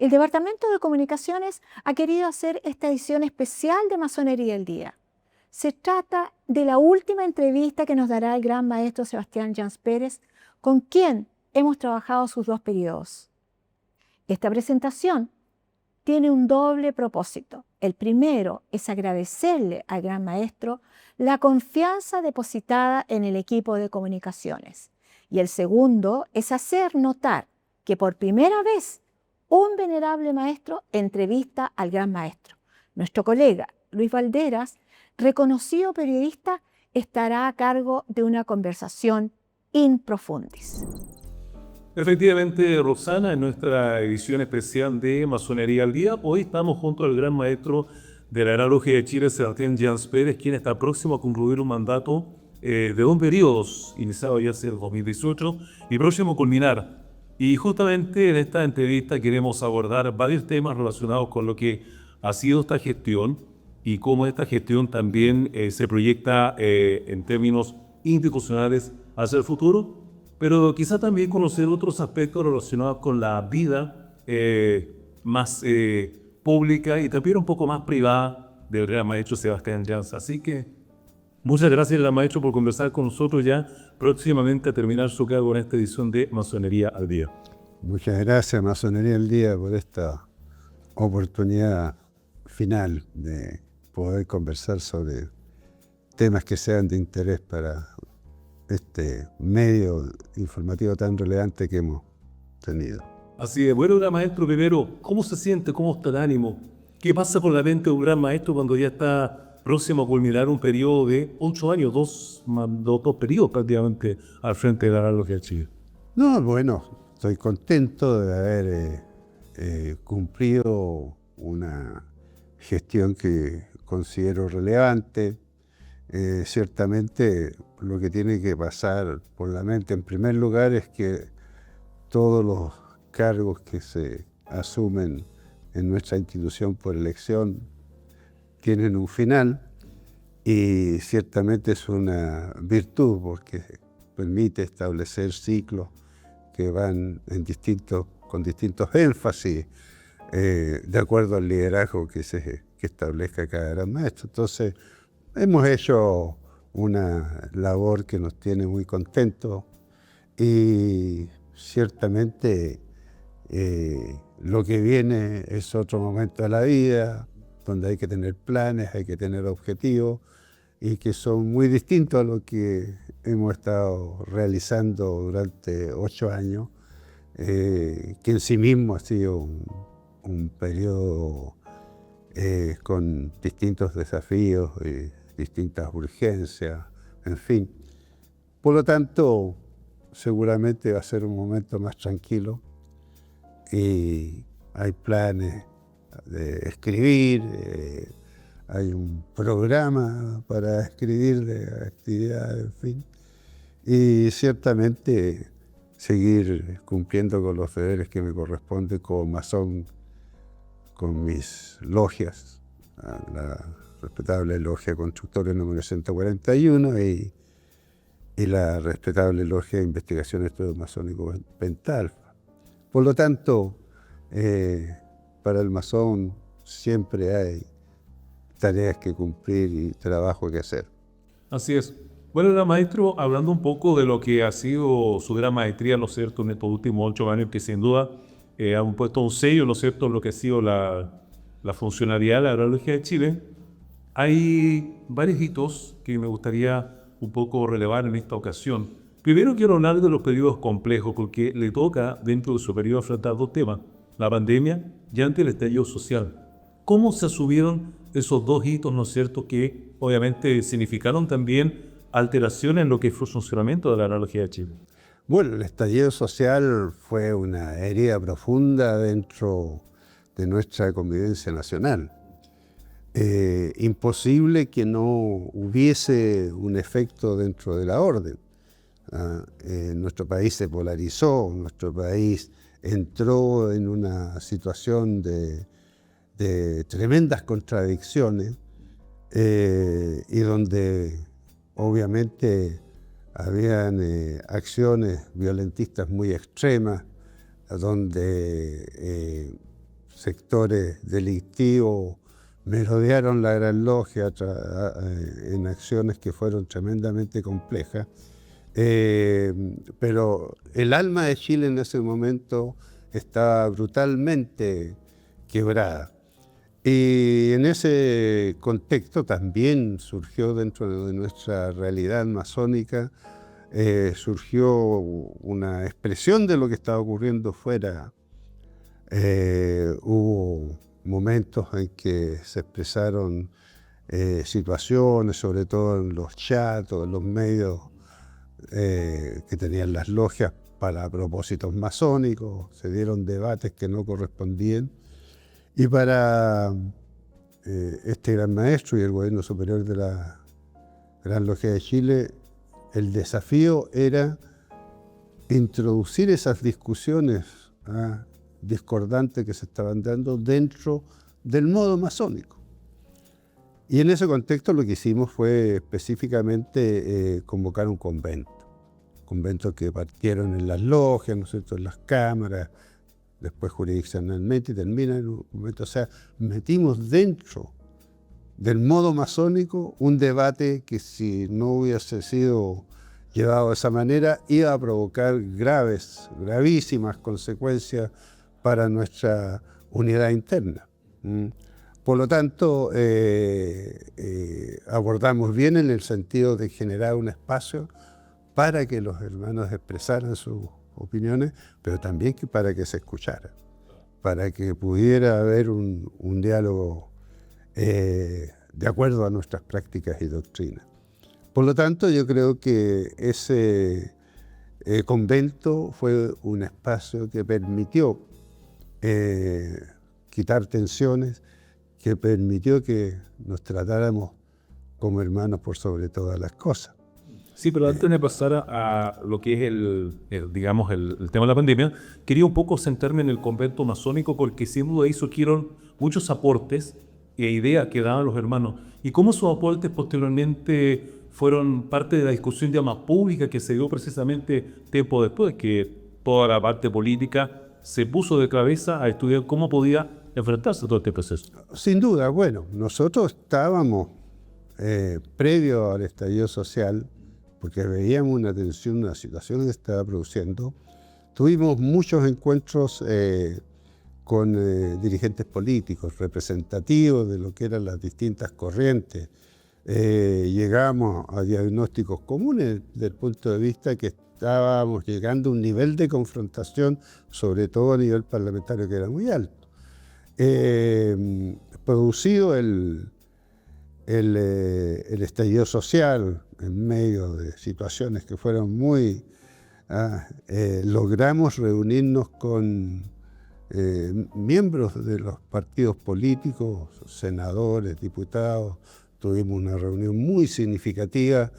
El Departamento de Comunicaciones ha querido hacer esta edición especial de Masonería al Día. Se trata de la última entrevista que nos dará el gran maestro Sebastián Jans Pérez, con quien hemos trabajado sus 2 periodos. Esta presentación tiene un doble propósito. El primero es agradecerle al gran maestro la confianza depositada en el equipo de comunicaciones. Y el segundo es hacer notar que por primera vez un venerable maestro entrevista al gran maestro. Nuestro colega Luis Valderas, reconocido periodista, estará a cargo de una conversación in profundis. Efectivamente, Rosana, en nuestra edición especial de Masonería al Día, hoy estamos junto al gran maestro de la Analogía de Chile, Sebastián Jans Pérez, quien está próximo a concluir un mandato de 2 periodos, iniciado ya hace el 2018 y próximo a culminar. Y justamente en esta entrevista queremos abordar varios temas relacionados con lo que ha sido esta gestión y cómo esta gestión también se proyecta en términos institucionales hacia el futuro, pero quizá también conocer otros aspectos relacionados con la vida más pública y también un poco más privada del gran maestro Sebastián Jans. Así que muchas gracias, gran maestro, por conversar con nosotros ya próximamente a terminar su cargo en esta edición de Masonería al Día. Muchas gracias, Masonería al Día, por esta oportunidad final de poder conversar sobre temas que sean de interés para este medio informativo tan relevante que hemos tenido. Así es. Bueno, gran maestro, primero, ¿cómo se siente? ¿Cómo está el ánimo? ¿Qué pasa con la mente de un gran maestro cuando ya está próximo a culminar un periodo de 8 años, dos periodos prácticamente al frente de la Analogía de Chile? No, bueno, estoy contento de haber cumplido una gestión que considero relevante. Ciertamente lo que tiene que pasar por la mente en primer lugar es que todos los cargos que se asumen en nuestra institución por elección tienen un final y ciertamente es una virtud porque permite establecer ciclos que van con distintos énfasis de acuerdo al liderazgo que establezca cada gran maestro. Entonces, hemos hecho una labor que nos tiene muy contentos y ciertamente lo que viene es otro momento de la vida donde hay que tener planes, hay que tener objetivos y que son muy distintos a lo que hemos estado realizando durante 8 años, que en sí mismo ha sido un periodo con distintos desafíos y distintas urgencias, en fin. Por lo tanto, seguramente va a ser un momento más tranquilo y hay planes de escribir, hay un programa para escribir de actividades, en fin, y ciertamente seguir cumpliendo con los deberes que me corresponden como masón, con mis logias, la respetable logia Constructores número 141 y la respetable logia de Investigación Estudios Masónicos Pentalfa. Por lo tanto, para el masón siempre hay tareas que cumplir y trabajo que hacer. Así es. Bueno, gran maestro, hablando un poco de lo que ha sido su gran maestría, ¿no es cierto?, en estos últimos 8 años, que sin duda han puesto un sello, ¿no es cierto?, en lo que ha sido la funcionalidad de la Analogía de Chile. Hay varios hitos que me gustaría un poco relevar en esta ocasión. Primero quiero hablar de los periodos complejos, porque le toca dentro de su periodo afrontar 2 temas, la pandemia y ante el estallido social. ¿Cómo se asumieron esos 2 hitos, ¿no es cierto?, que obviamente significaron también alteraciones en lo que fue el funcionamiento de la Analogía de Chile? Bueno, el estallido social fue una herida profunda dentro de nuestra convivencia nacional. Imposible que no hubiese un efecto dentro de la orden. Nuestro país se polarizó, nuestro país entró en una situación de tremendas contradicciones y donde obviamente habían acciones violentistas muy extremas, donde sectores delictivos merodearon la Gran Logia en acciones que fueron tremendamente complejas. Pero el alma de Chile en ese momento estaba brutalmente quebrada. Y en ese contexto también surgió dentro de nuestra realidad masónica, surgió una expresión de lo que estaba ocurriendo fuera. Hubo momentos en que se expresaron situaciones, sobre todo en los chats o en los medios que tenían las logias para propósitos masónicos, se dieron debates que no correspondían. Y para este gran maestro y el gobierno superior de la Gran Logia de Chile, el desafío era introducir esas discusiones discordantes que se estaban dando dentro del modo masónico. Y en ese contexto lo que hicimos fue específicamente convocar un convento que partieron en las logias, ¿no es cierto?, en las cámaras, después jurisdiccionalmente y termina en un convento. O sea, metimos dentro del modo masónico un debate que, si no hubiese sido llevado de esa manera, iba a provocar gravísimas consecuencias para nuestra unidad interna. Por lo tanto, abordamos bien en el sentido de generar un espacio para que los hermanos expresaran sus opiniones, pero también para que se escuchara, para que pudiera haber un diálogo de acuerdo a nuestras prácticas y doctrinas. Por lo tanto, yo creo que ese convento fue un espacio que permitió quitar tensiones, que permitió que nos tratáramos como hermanos por sobre todas las cosas. Sí, pero antes de pasar a lo que es digamos, el tema de la pandemia, quería un poco centrarme en el convento masónico, porque sin duda ahí surgieron muchos aportes e ideas que daban los hermanos, y cómo esos aportes posteriormente fueron parte de la discusión ya más pública que se dio precisamente tiempo después, que toda la parte política se puso de cabeza a estudiar cómo podía enfrentarse a todo este proceso. Sin duda, bueno, nosotros estábamos previo al estallido social, porque veíamos una tensión, una situación que se estaba produciendo. Tuvimos muchos encuentros con dirigentes políticos, representativos de lo que eran las distintas corrientes. Llegamos a diagnósticos comunes desde el punto de vista que estábamos llegando a un nivel de confrontación, sobre todo a nivel parlamentario, que era muy alto. Producido el estallido social en medio de situaciones que fueron muy... logramos reunirnos con miembros de los partidos políticos, senadores, diputados. Tuvimos una reunión muy significativa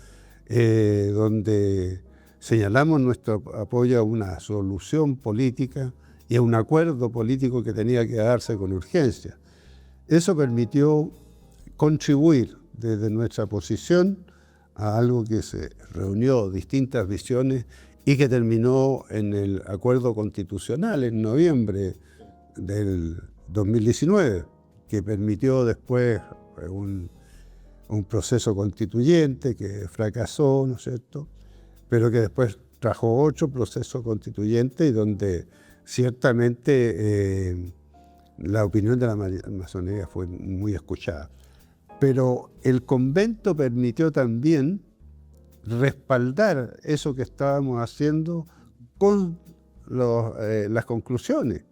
donde señalamos nuestro apoyo a una solución política y a un acuerdo político que tenía que darse con urgencia. Eso permitió contribuir desde nuestra posición a algo que se reunió distintas visiones y que terminó en el acuerdo constitucional en noviembre del 2019, que permitió después un proceso constituyente que fracasó, ¿no es cierto?, pero que después trajo otro proceso constituyente y donde ciertamente la opinión de la masonería fue muy escuchada. Pero el convento permitió también respaldar eso que estábamos haciendo con las conclusiones.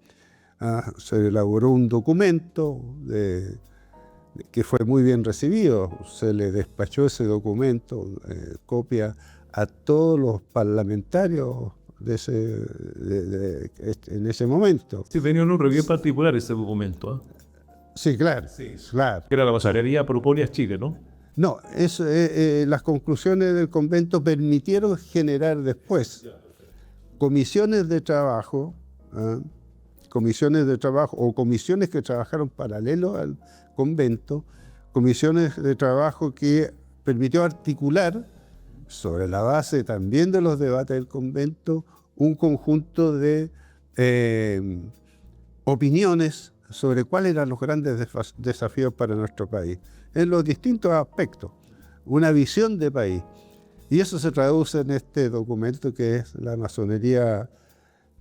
Se elaboró un documento que fue muy bien recibido. Se le despachó ese documento, copia a todos los parlamentarios en ese momento. Sí, tenía un nombre bien particular ese documento. Sí, claro. Sí, claro. Era la masonería Proponia Chile, ¿no? No, las conclusiones del convento permitieron generar después comisiones de trabajo, o comisiones que trabajaron paralelo al convento, comisiones de trabajo que permitió articular, sobre la base también de los debates del convento, un conjunto de opiniones sobre cuáles eran los grandes desafíos para nuestro país, en los distintos aspectos, una visión de país. Y eso se traduce en este documento que es La masonería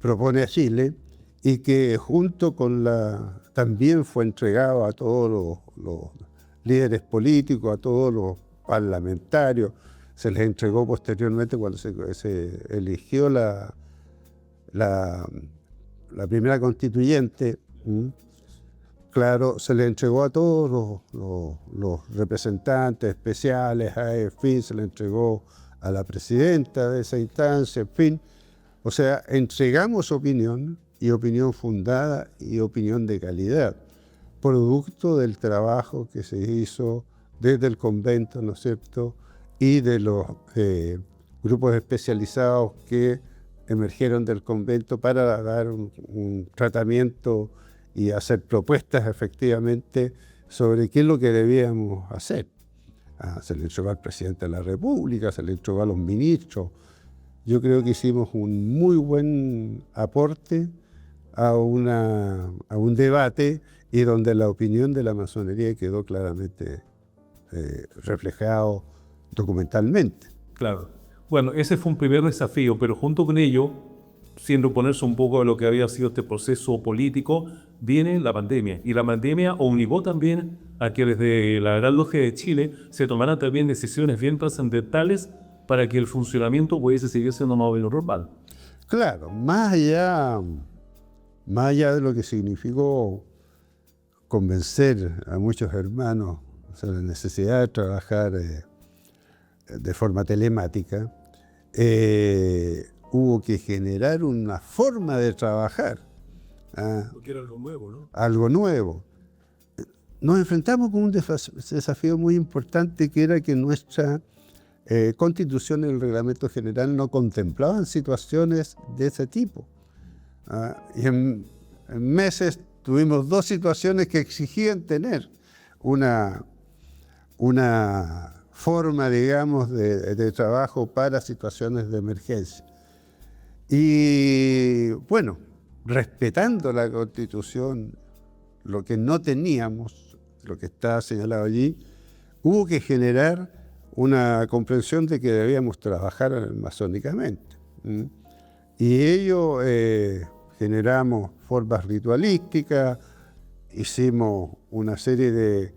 propone a Chile, y que junto con también fue entregado a todos los líderes políticos, a todos los parlamentarios. Se les entregó posteriormente cuando se eligió la primera constituyente. Claro, se le entregó a todos los representantes especiales, en fin, se le entregó a la presidenta de esa instancia, en fin. O sea, entregamos opinión, y opinión fundada y opinión de calidad, producto del trabajo que se hizo desde el convento, ¿no es cierto?, y de los grupos especializados que emergieron del convento para dar un tratamiento y hacer propuestas efectivamente sobre qué es lo que debíamos hacer. Se le entregó al presidente de la República, se le entregó a los ministros. Yo creo que hicimos un muy buen aporte a un debate, y donde la opinión de la masonería quedó claramente reflejado documentalmente. Claro. Bueno, ese fue un primer desafío, pero junto con ello, sin oponerse un poco a lo que había sido este proceso político, viene la pandemia. Y la pandemia obligó también a que desde la Gran Logia de Chile se tomaran también decisiones bien trascendentales para que el funcionamiento pudiese seguir siendo más o menos normal. Claro, más allá de lo que significó convencer a muchos hermanos sobre la necesidad de trabajar de forma telemática, hubo que generar una forma de trabajar. Porque era algo nuevo, ¿no? Algo nuevo. Nos enfrentamos con un desafío muy importante, que era que nuestra Constitución y el Reglamento General no contemplaban situaciones de ese tipo. Y en meses tuvimos 2 situaciones que exigían tener una forma, digamos, de trabajo para situaciones de emergencia. Y bueno, respetando la Constitución, lo que no teníamos, lo que está señalado allí, hubo que generar una comprensión de que debíamos trabajar masónicamente. Y ello generamos formas ritualísticas, hicimos una serie de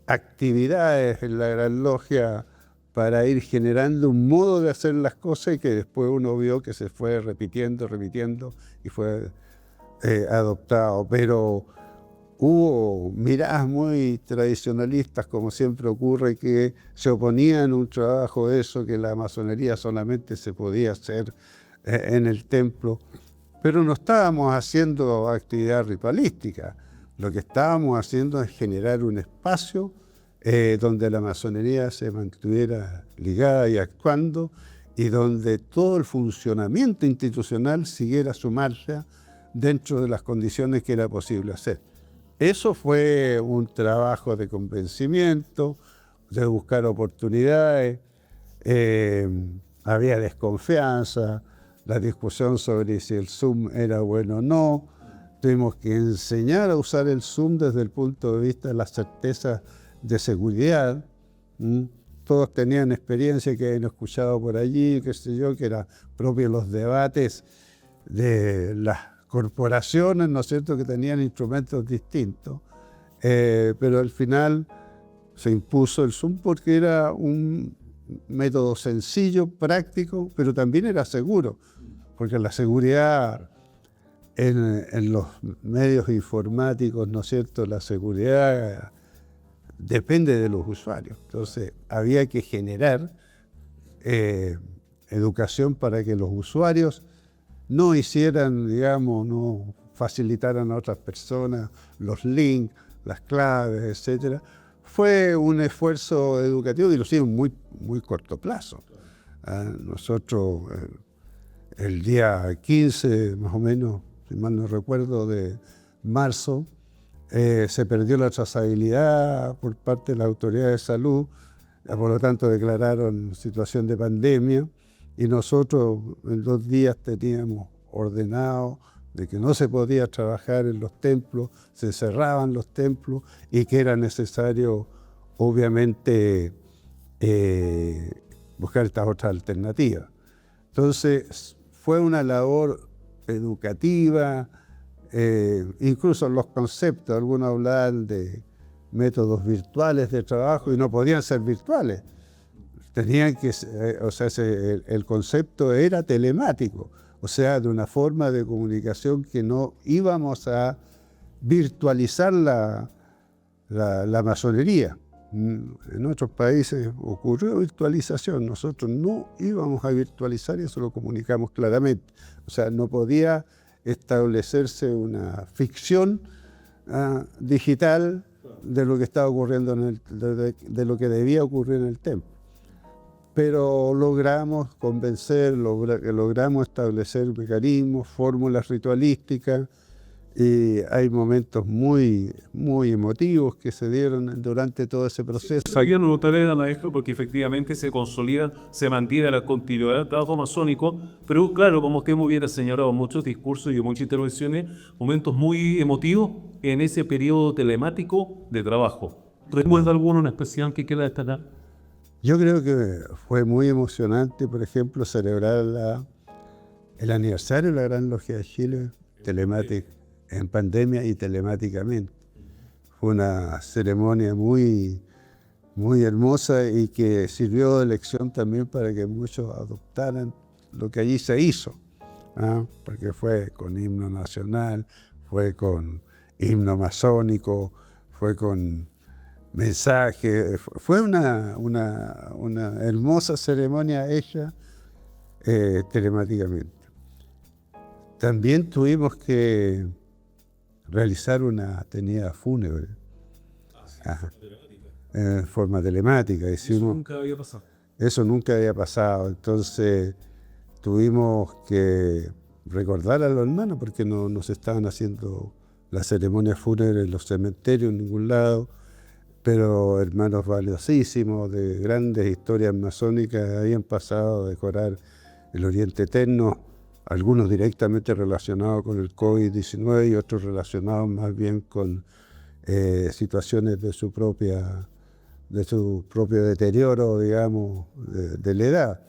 actividades en la Gran Logia para ir generando un modo de hacer las cosas, y que después uno vio que se fue repitiendo y fue adoptado. Pero hubo miradas muy tradicionalistas, como siempre ocurre, que se oponían a un trabajo de eso, que la masonería solamente se podía hacer en el templo. Pero no estábamos haciendo actividad ritualística. Lo que estábamos haciendo es generar un espacio donde la masonería se mantuviera ligada y actuando, y donde todo el funcionamiento institucional siguiera su marcha dentro de las condiciones que era posible hacer. Eso fue un trabajo de convencimiento, de buscar oportunidades. Había desconfianza, la discusión sobre si el Zoom era bueno o no. Tuvimos que enseñar a usar el Zoom desde el punto de vista de las certezas de seguridad. Todos tenían experiencia que habían escuchado por allí, qué sé yo, que era propio los debates de las corporaciones, ¿no es cierto?, que tenían instrumentos distintos. Pero al final se impuso el Zoom porque era un método sencillo, práctico, pero también era seguro, porque la seguridad en los medios informáticos, ¿no es cierto?, la seguridad depende de los usuarios. Entonces había que generar educación para que los usuarios no hicieran, digamos, no facilitaran a otras personas los links, las claves, etc. Fue un esfuerzo educativo, inclusive muy, muy corto plazo. Nosotros, el día 15, más o menos, si mal no recuerdo, de marzo, se perdió la trazabilidad por parte de la autoridad de salud, por lo tanto declararon situación de pandemia, y nosotros en 2 días teníamos ordenado de que no se podía trabajar en los templos, se cerraban los templos y que era necesario, obviamente, buscar estas otras alternativas. Entonces, fue una labor educativa, incluso los conceptos, algunos hablaban de métodos virtuales de trabajo y no podían ser virtuales. Tenían que, el concepto era telemático, o sea, de una forma de comunicación que no íbamos a virtualizar la masonería. En otros países ocurrió virtualización, nosotros no íbamos a virtualizar y eso lo comunicamos claramente. O sea, no podía establecerse una ficción digital de lo que estaba ocurriendo, de lo que debía ocurrir en el templo. Pero logramos convencer, logramos establecer mecanismos, fórmulas ritualísticas, y hay momentos muy, muy emotivos que se dieron durante todo ese proceso. Aquí no notaré, maestro, porque efectivamente se consolida, se mantiene la continuidad del trabajo masónico, pero claro, como usted muy bien ha señalado, muchos discursos y muchas intervenciones, momentos muy emotivos en ese periodo telemático de trabajo. ¿Recuerda alguno en especial que quiera destacar? Yo creo que fue muy emocionante, por ejemplo, celebrar el aniversario de la Gran Logia de Chile, telemática, en pandemia y telemáticamente. Fue una ceremonia muy, muy hermosa y que sirvió de lección también para que muchos adoptaran lo que allí se hizo, porque fue con himno nacional, fue con himno masónico, fue con mensaje, fue una hermosa ceremonia hecha telemáticamente. También tuvimos que realizar una tenida fúnebre en forma telemática. Eso nunca había pasado. Eso nunca había pasado, entonces tuvimos que recordar a los hermanos porque no se estaban haciendo las ceremonias fúnebres en los cementerios en ningún lado, pero hermanos valiosísimos de grandes historias masónicas habían pasado a decorar el Oriente Eterno, algunos directamente relacionados con el COVID-19 y otros relacionados más bien con situaciones de su propio deterioro, digamos, de la edad.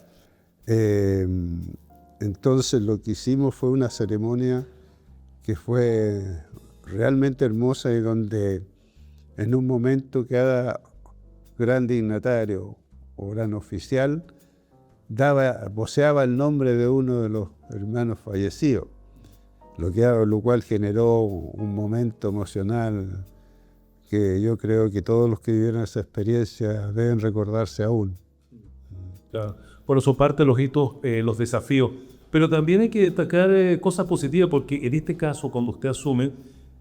Entonces lo que hicimos fue una ceremonia que fue realmente hermosa y donde en un momento cada gran dignatario o gran oficial voceaba el nombre de uno de los hermanos fallecidos, lo cual generó un momento emocional que yo creo que todos los que vivieron esa experiencia deben recordarse aún. Claro. Por eso parte los hitos, los desafíos, pero también hay que destacar cosas positivas, porque en este caso, cuando usted asume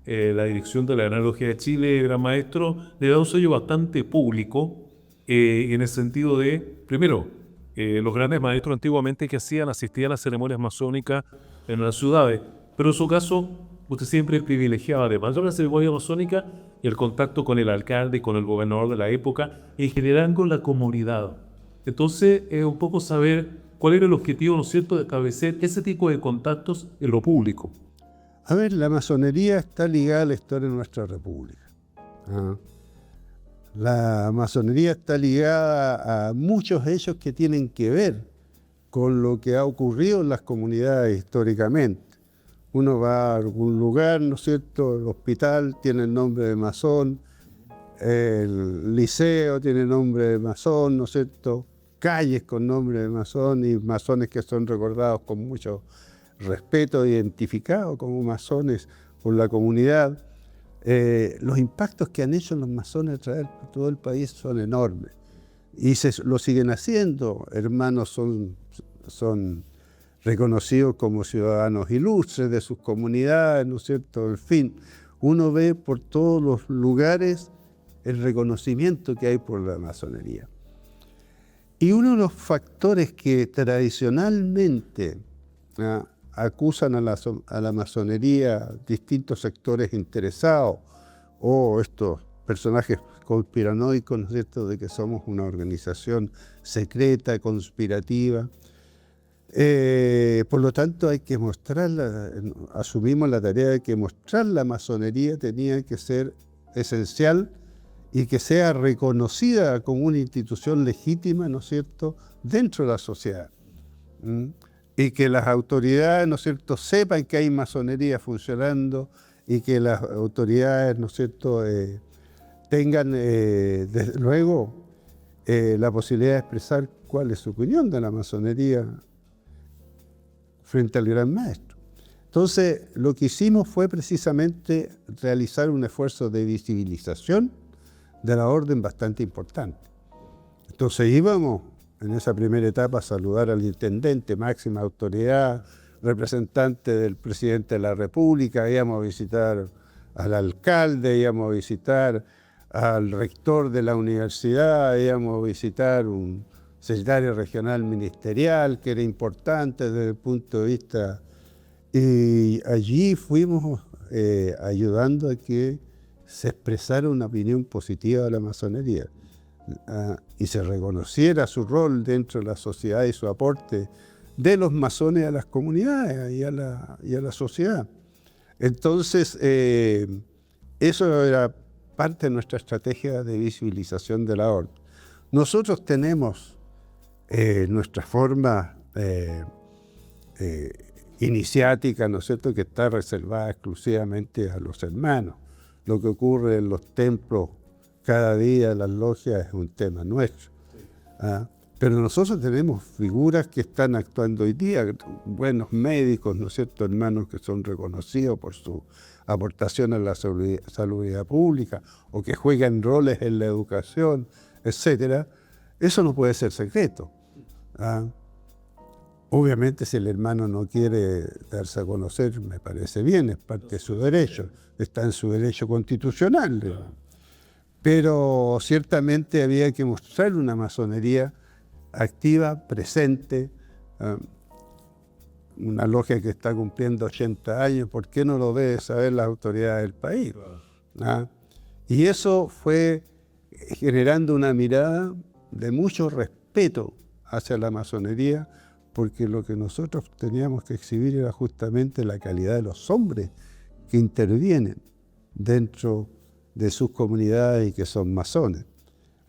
la dirección de la Gran Logia de Chile, Gran Maestro, le da un sello bastante público, en el sentido de, primero, los grandes maestros antiguamente que asistían a las ceremonias masónicas en las ciudades, pero en su caso, usted siempre privilegiaba además de la ceremonia masónica y el contacto con el alcalde y con el gobernador de la época, en general con la comunidad. Entonces, un poco saber cuál era el objetivo, ¿no es cierto?, de establecer ese tipo de contactos en lo público. A ver, la masonería está ligada a la historia de nuestra república. La masonería está ligada a muchos hechos que tienen que ver con lo que ha ocurrido en las comunidades históricamente. Uno va a algún lugar, ¿no es cierto?, el hospital tiene el nombre de masón, el liceo tiene nombre de masón, ¿no es cierto?, calles con nombre de masón y masones que son recordados con mucho respeto, identificados como masones por la comunidad. Los impactos que han hecho los masones a través de todo el país son enormes y lo siguen haciendo. Hermanos son reconocidos como ciudadanos ilustres de sus comunidades, ¿no es cierto? En fin, uno ve por todos los lugares el reconocimiento que hay por la masonería. Y uno de los factores que tradicionalmente acusan a la masonería distintos sectores interesados o estos personajes conspiranoicos, ¿no es cierto?, de que somos una organización secreta, conspirativa. Por lo tanto, hay que asumimos la tarea de que mostrar la masonería tenía que ser esencial y que sea reconocida como una institución legítima, ¿no es cierto?, dentro de la sociedad. Y que las autoridades, ¿no es cierto?, sepan que hay masonería funcionando y que las autoridades, ¿no es cierto?, tengan, desde luego, la posibilidad de expresar cuál es su opinión de la masonería frente al Gran Maestro. Entonces, lo que hicimos fue precisamente realizar un esfuerzo de visibilización de la orden bastante importante. Entonces íbamos en esa primera etapa a saludar al intendente, máxima autoridad, representante del presidente de la República, íbamos a visitar al alcalde, íbamos a visitar al rector de la universidad, íbamos a visitar un secretario regional ministerial, que era importante desde el punto de vista. Y allí fuimos ayudando a que se expresara una opinión positiva de la masonería y se reconociera su rol dentro de la sociedad y su aporte de los masones a las comunidades y a la sociedad. Entonces, eso era parte de nuestra estrategia de visibilización de la orden. Nosotros tenemos nuestra forma iniciática, ¿no es cierto?, que está reservada exclusivamente a los hermanos. Lo que ocurre en los templos cada día, en las logias, es un tema nuestro. Pero nosotros tenemos figuras que están actuando hoy día, buenos médicos, ¿no es cierto?, hermanos que son reconocidos por su aportación a la salubridad pública o que juegan roles en la educación, etcétera. Eso no puede ser secreto. Obviamente, si el hermano no quiere darse a conocer, me parece bien, es parte de su derecho, está en su derecho constitucional. Pero ciertamente había que mostrar una masonería activa, presente, una logia que está cumpliendo 80 años, ¿por qué no lo deben saber las autoridades del país? Y eso fue generando una mirada de mucho respeto hacia la masonería, porque lo que nosotros teníamos que exhibir era justamente la calidad de los hombres que intervienen dentro de sus comunidades y que son masones.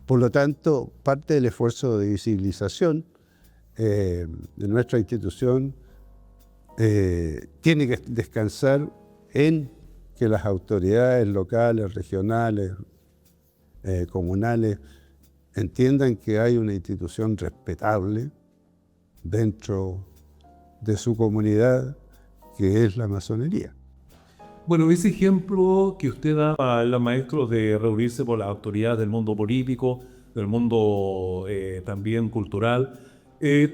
Por lo tanto, parte del esfuerzo de visibilización de nuestra institución tiene que descansar en que las autoridades locales, regionales, comunales, entiendan que hay una institución respetable dentro de su comunidad, que es la masonería. Bueno, ese ejemplo que usted da a los maestros de reunirse con las autoridades del mundo político, del mundo también cultural,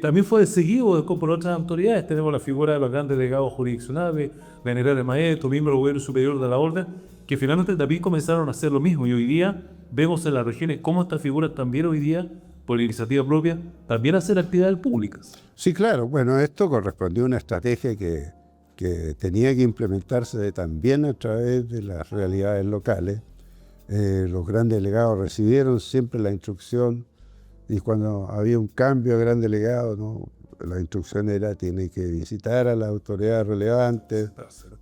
también fue seguido por otras autoridades. Tenemos la figura de los grandes delegados jurisdiccionales, venerales maestros, miembros del gobierno superior de la orden, que finalmente también comenzaron a hacer lo mismo. Y hoy día vemos en las regiones cómo estas figuras también hoy día, por iniciativa propia, también hacen actividades públicas. Sí, claro. Bueno, esto correspondió a una estrategia que tenía que implementarse también a través de las realidades locales. Los grandes delegados recibieron siempre la instrucción, y cuando había un cambio de gran delegado, ¿no?, la instrucción era: tiene que visitar a las autoridades relevantes,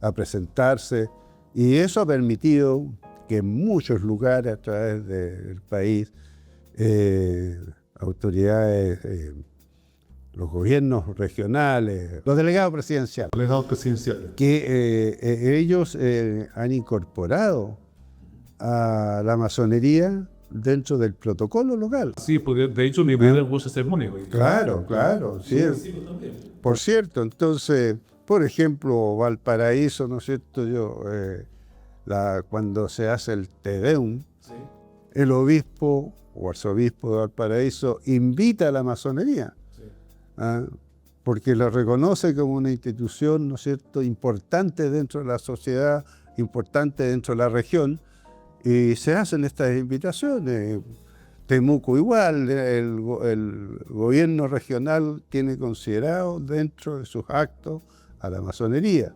a presentarse, y eso ha permitido que en muchos lugares a través del país autoridades, los gobiernos regionales, los delegados presidenciales, que ellos han incorporado a la masonería dentro del protocolo local. Sí, porque de hecho ni pueden usar ceremonia. Claro, sí. Por cierto, entonces, por ejemplo, Valparaíso, ¿no es cierto? Cuando se hace el Te Deum, ¿sí?, el obispo o arzobispo de Valparaíso invita a la masonería, sí, porque la reconoce como una institución, ¿no es cierto?, importante dentro de la sociedad, importante dentro de la región, y se hacen estas invitaciones. Temuco igual, el gobierno regional tiene considerado dentro de sus actos a la masonería.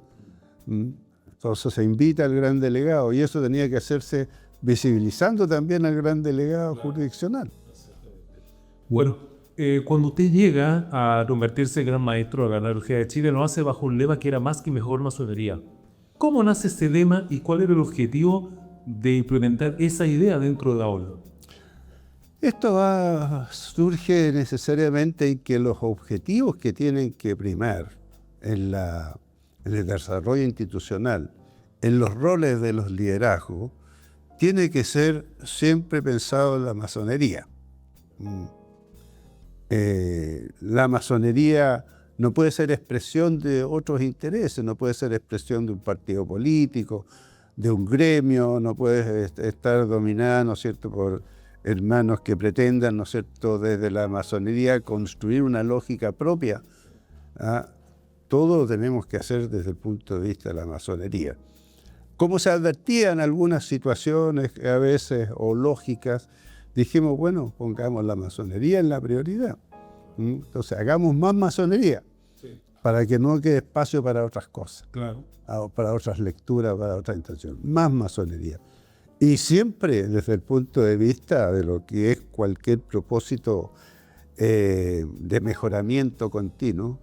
Entonces se invita al gran delegado, y eso tenía que hacerse visibilizando también al gran delegado jurisdiccional. Bueno, Cuando usted llega a convertirse en gran maestro de la Analogía de Chile, lo hace bajo un lema que era más que mejor masonería. ¿Cómo nace ese lema y cuál era el objetivo de implementar esa idea dentro de la aula? Esto surge necesariamente en que los objetivos que tienen que primar en el desarrollo institucional, en los roles de los liderazgos, tiene que ser siempre pensado en la masonería. La masonería no puede ser expresión de otros intereses, no puede ser expresión de un partido político, de un gremio, no puede estar dominada, ¿no es cierto?, por hermanos que pretendan, ¿no es cierto?, desde la masonería construir una lógica propia. Todo lo tenemos que hacer desde el punto de vista de la masonería. Como se advertía en algunas situaciones a veces o lógicas, dijimos, bueno, pongamos la masonería en la prioridad. Entonces, hagamos más masonería, sí, para que no quede espacio para otras cosas, claro, para otras lecturas, para otras intenciones. Más masonería. Y siempre desde el punto de vista de lo que es cualquier propósito de mejoramiento continuo,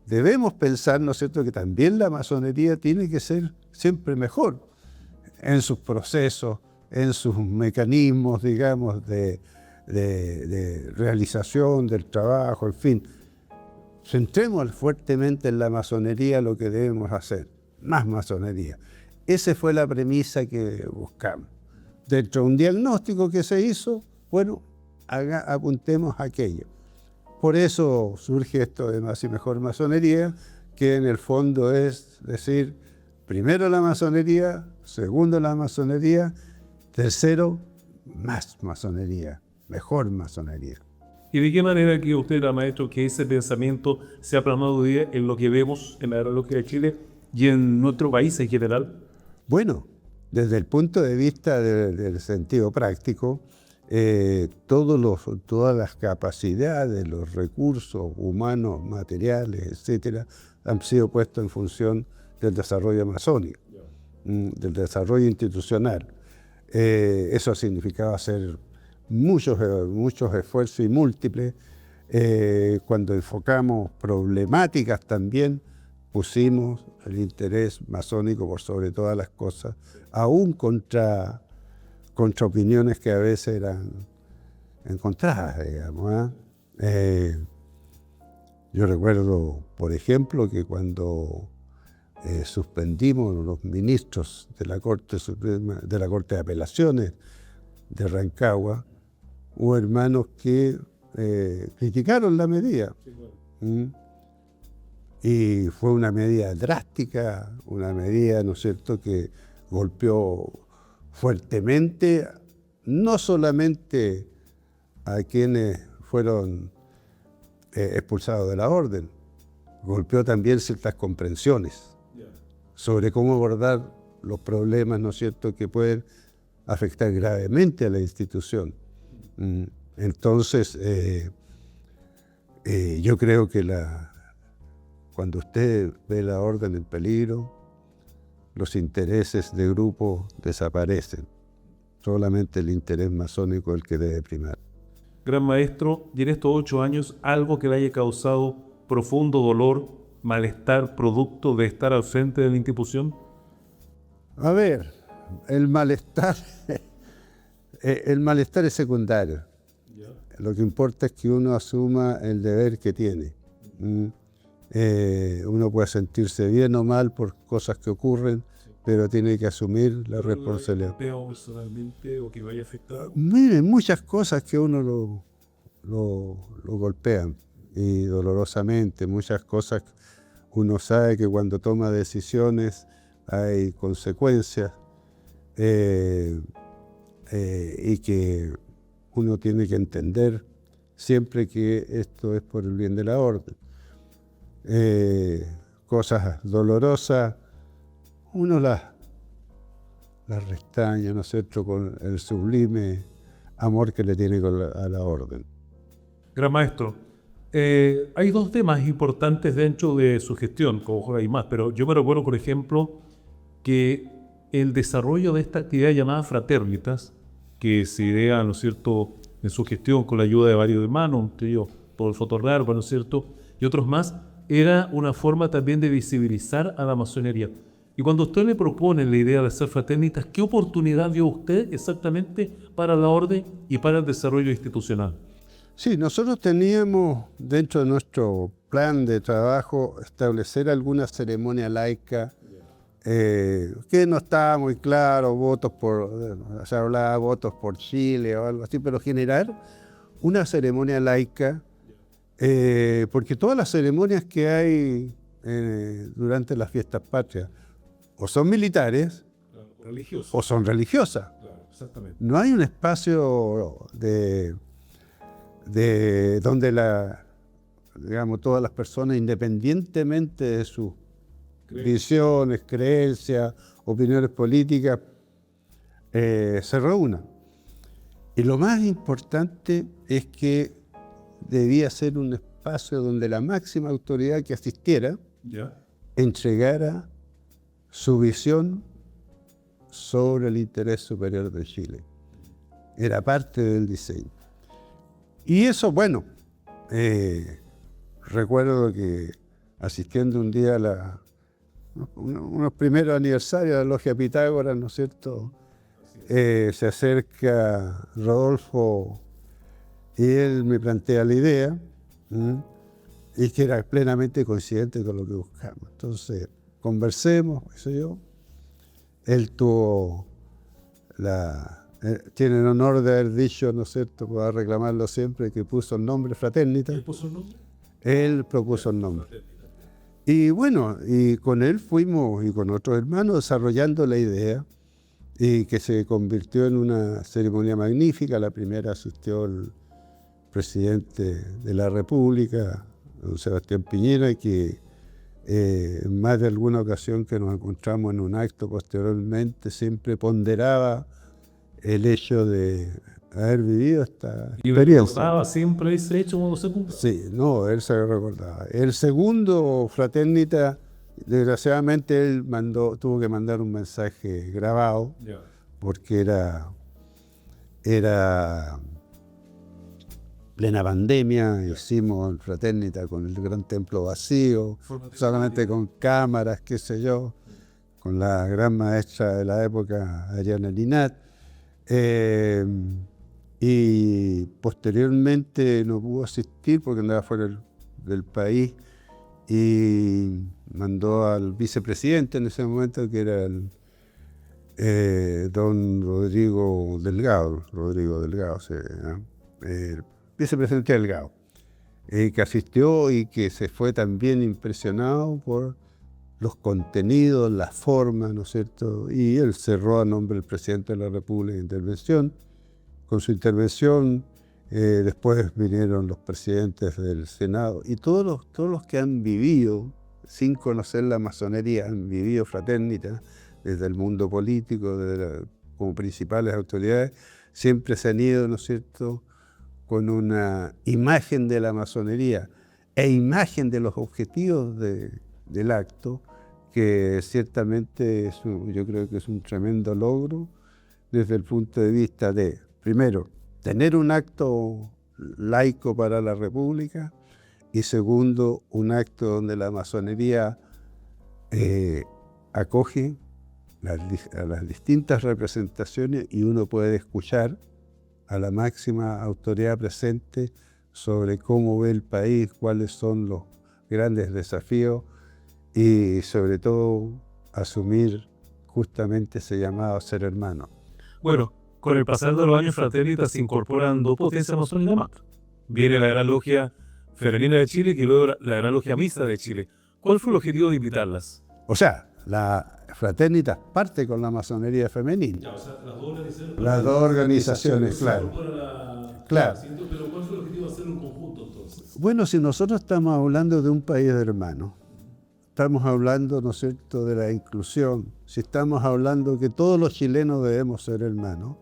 debemos pensar, ¿no es cierto?, que también la masonería tiene que ser siempre mejor en sus procesos, en sus mecanismos, digamos, de realización del trabajo, en fin. Centremos fuertemente en la masonería lo que debemos hacer, más masonería. Esa fue la premisa que buscamos. Dentro de un diagnóstico que se hizo, bueno, apuntemos a aquello. Por eso surge esto de más y mejor masonería, que en el fondo es decir, primero la masonería, segundo la masonería, tercero, más masonería, mejor masonería. ¿Y de qué manera que usted, maestro, que ese pensamiento se ha plasmado hoy día en lo que vemos en la Analogía de Chile y en nuestro país en general? Bueno, desde el punto de vista del sentido práctico, todas las capacidades, los recursos humanos, materiales, etcétera, han sido puestos en función del desarrollo masónico, del desarrollo institucional. Eso ha significado hacer muchos esfuerzos y múltiples. Cuando enfocamos problemáticas también, pusimos el interés masónico por sobre todas las cosas, aún contra opiniones que a veces eran encontradas, digamos. Yo recuerdo, por ejemplo, que cuando suspendimos los ministros de la Corte Suprema, de la Corte de Apelaciones de Rancagua, hubo hermanos que criticaron la medida. Y fue una medida drástica, una medida, ¿no es cierto?, que golpeó fuertemente no solamente a quienes fueron expulsados de la orden, golpeó también ciertas comprensiones sobre cómo abordar los problemas, ¿no es cierto?, que pueden afectar gravemente a la institución. Entonces, yo creo que cuando usted ve la orden en peligro, los intereses de grupo desaparecen. Solamente el interés masónico es el que debe primar. Gran maestro, y en estos 8 años, algo que le haya causado profundo dolor, malestar, producto de estar ausente de la institución. A ver, el malestar es secundario. Lo que importa es que uno asuma el deber que tiene. Uno puede sentirse bien o mal por cosas que ocurren, pero tiene que asumir la responsabilidad. Personalmente o que vaya a afectar? Miren, muchas cosas que uno lo golpean y dolorosamente, muchas cosas uno sabe que cuando toma decisiones hay consecuencias y que uno tiene que entender siempre que esto es por el bien de la orden. Cosas dolorosas, uno las restaña, ¿no es cierto?, con el sublime amor que le tiene a la orden. Gran maestro, hay 2 temas importantes dentro de su gestión, como hay más, pero yo me recuerdo, por ejemplo, que el desarrollo de esta actividad llamada Fraternitas, que se idea, ¿no es cierto?, en su gestión con la ayuda de varios hermanos, entre ellos Rodolfo Torralba, ¿no es cierto?, y otros más, era una forma también de visibilizar a la masonería. Y cuando usted le propone la idea de ser fraternitas, ¿qué oportunidad vio usted exactamente para la orden y para el desarrollo institucional? Sí, nosotros teníamos dentro de nuestro plan de trabajo establecer alguna ceremonia laica que no estaba muy claro, se hablaba votos por Chile o algo así, pero generar una ceremonia laica, porque todas las ceremonias que hay durante las fiestas patrias o son militares o son religiosas. Exactamente. No hay un espacio donde digamos, todas las personas, independientemente de sus visiones, creencias, opiniones políticas, se reúnan. Y lo más importante es que debía ser un espacio donde la máxima autoridad que asistiera entregara su visión sobre el interés superior de Chile. Era parte del diseño. Y eso, bueno, recuerdo que asistiendo un día a unos primeros aniversarios de la Logia Pitágoras, ¿no es cierto?, se acerca Rodolfo y él me plantea la idea, y que era plenamente coincidente con lo que buscamos. Entonces, conversemos, qué sé yo. Él tuvo tiene el honor de haber dicho, ¿no es cierto?, puedo reclamarlo siempre, que puso el nombre Fraternitas. ¿Él puso el nombre? Él propuso el nombre. Y bueno, y con él fuimos, y con otros hermanos, desarrollando la idea, y que se convirtió en una ceremonia magnífica. La primera asistió el presidente de la República, don Sebastián Piñera, y que en más de alguna ocasión que nos encontramos en un acto posteriormente, siempre ponderaba el hecho de haber vivido esta ¿Y experiencia. recordaba siempre ese hecho cuando se cumplió? Sí, no, él se recordaba. El segundo Fraternita, desgraciadamente él tuvo que mandar un mensaje grabado, porque era plena pandemia. Hicimos el Fraternita con el gran templo vacío, solamente con cámaras, qué sé yo, con la gran maestra de la época, Ariana Linat. Y posteriormente no pudo asistir porque andaba fuera del país, y mandó al vicepresidente en ese momento, que era don Rodrigo Delgado, el vicepresidente Delgado, que asistió y que se fue también impresionado por los contenidos, las formas, ¿no es cierto? Y él cerró a nombre del presidente de la República de intervención. Con su intervención, después vinieron los presidentes del Senado y todos los que han vivido, sin conocer la masonería, han vivido Fraternitas desde el mundo político, como principales autoridades, siempre se han ido, ¿no es cierto?, con una imagen de la masonería e imagen de los objetivos del acto, que ciertamente yo creo que es un tremendo logro desde el punto de vista de, primero, tener un acto laico para la República, y segundo, un acto donde la masonería acoge a las distintas representaciones y uno puede escuchar a la máxima autoridad presente sobre cómo ve el país, cuáles son los grandes desafíos, y sobre todo asumir justamente ese llamado a ser hermano. Bueno, con el pasar de los años, Fraternitas se incorporan dos potencias masónicas más. Viene la Gran Logia Femenina de Chile y luego la Gran Logia Mixta de Chile. ¿Cuál fue el objetivo de invitarlas? O sea, la Fraternitas parte con la masonería femenina. Ya, o sea, las dos organizaciones, claro. Claro. Pero ¿cuál fue el objetivo de hacerlo en conjunto entonces? Bueno, si nosotros estamos hablando de un país de hermanos, estamos hablando, ¿no es cierto?, de la inclusión, si estamos hablando que todos los chilenos debemos ser hermanos,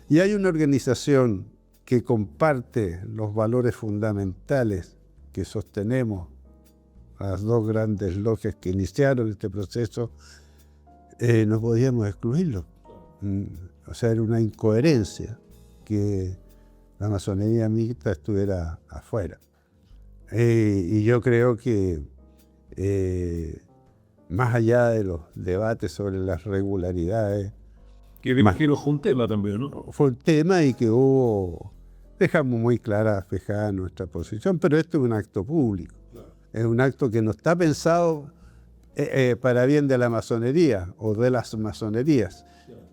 y hay una organización que comparte los valores fundamentales que sostenemos las dos grandes logias que iniciaron este proceso, no podíamos excluirlo. O sea, era una incoherencia que la masonería mixta estuviera afuera. Y yo creo que más allá de los debates sobre las regularidades, Que me imagino fue un tema también, ¿no? fue un tema y que dejamos muy clara, fijada nuestra posición, pero esto es un acto público. Es un acto que no está pensado para bien de la masonería o de las masonerías.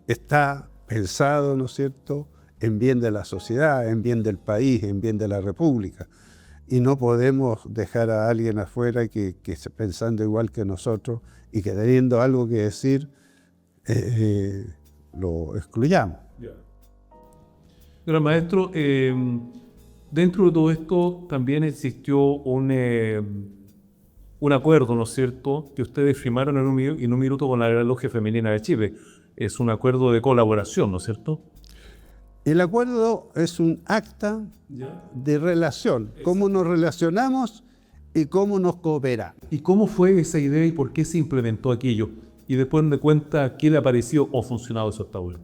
Está pensado, ¿no es cierto?, en bien de la sociedad, en bien del país, en bien de la república. Y no podemos dejar a alguien afuera que pensando igual que nosotros y que teniendo algo que decir, lo excluyamos. Gran maestro, dentro de todo esto también existió un acuerdo, ¿no es cierto?, que ustedes firmaron en un minuto con la Gran Logia Femenina de Chile. Es un acuerdo de colaboración, ¿no es cierto? El acuerdo es un acta de relación, cómo nos relacionamos y cómo nos cooperamos. ¿Y cómo fue esa idea y por qué se implementó aquello? Y después de cuenta, ¿qué le ha parecido o funcionado eso hasta ahora?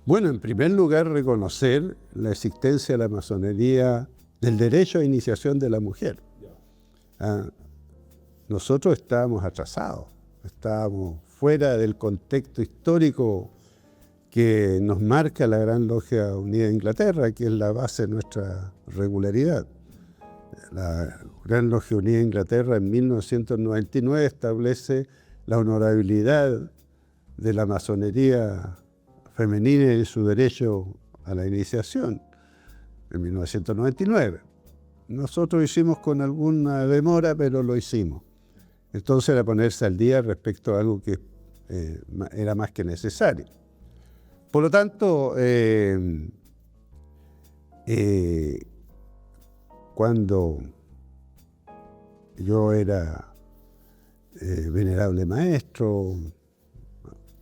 Bueno, en primer lugar, reconocer la existencia de la masonería, del derecho a iniciación de la mujer. Nosotros estábamos atrasados, estábamos fuera del contexto histórico que nos marca la Gran Logia Unida de Inglaterra, que es la base de nuestra regularidad. La Gran Logia Unida de Inglaterra en 1999 establece la honorabilidad de la masonería femenina y su derecho a la iniciación, en 1999. Nosotros hicimos con alguna demora, pero lo hicimos. Entonces era ponerse al día respecto a algo que era más que necesario. Por lo tanto, cuando yo era venerable maestro,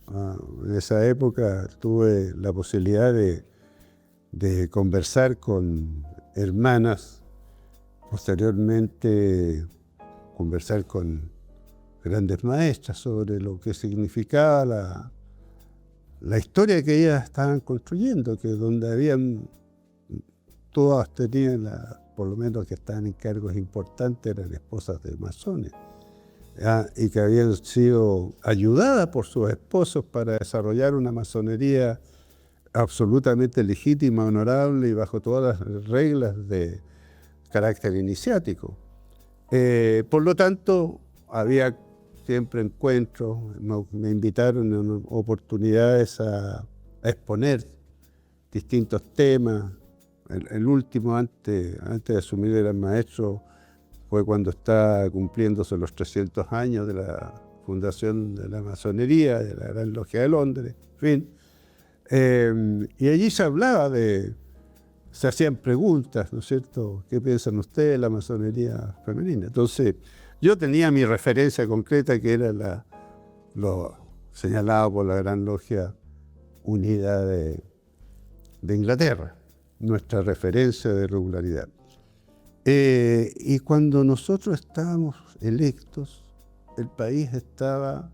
en esa época tuve la posibilidad de conversar con hermanas, posteriormente conversar con grandes maestras sobre lo que significaba la historia que ellas estaban construyendo, que donde habían, todas tenían, por lo menos que estaban en cargos importantes, eran esposas de masones, y que habían sido ayudadas por sus esposos para desarrollar una masonería absolutamente legítima, honorable y bajo todas las reglas de carácter iniciático. Por lo tanto, había siempre encuentros, me invitaron en oportunidades a exponer distintos temas. El último, antes de asumir el maestro, fue cuando está cumpliéndose los 300 años de la fundación de la masonería, de la Gran Logia de Londres, en fin. Y allí se hablaba se hacían preguntas, ¿no es cierto? ¿Qué piensan ustedes de la masonería femenina? Entonces, yo tenía mi referencia concreta, que era lo señalado por la Gran Logia Unida de Inglaterra, nuestra referencia de regularidad. Y cuando nosotros estábamos electos, el país estaba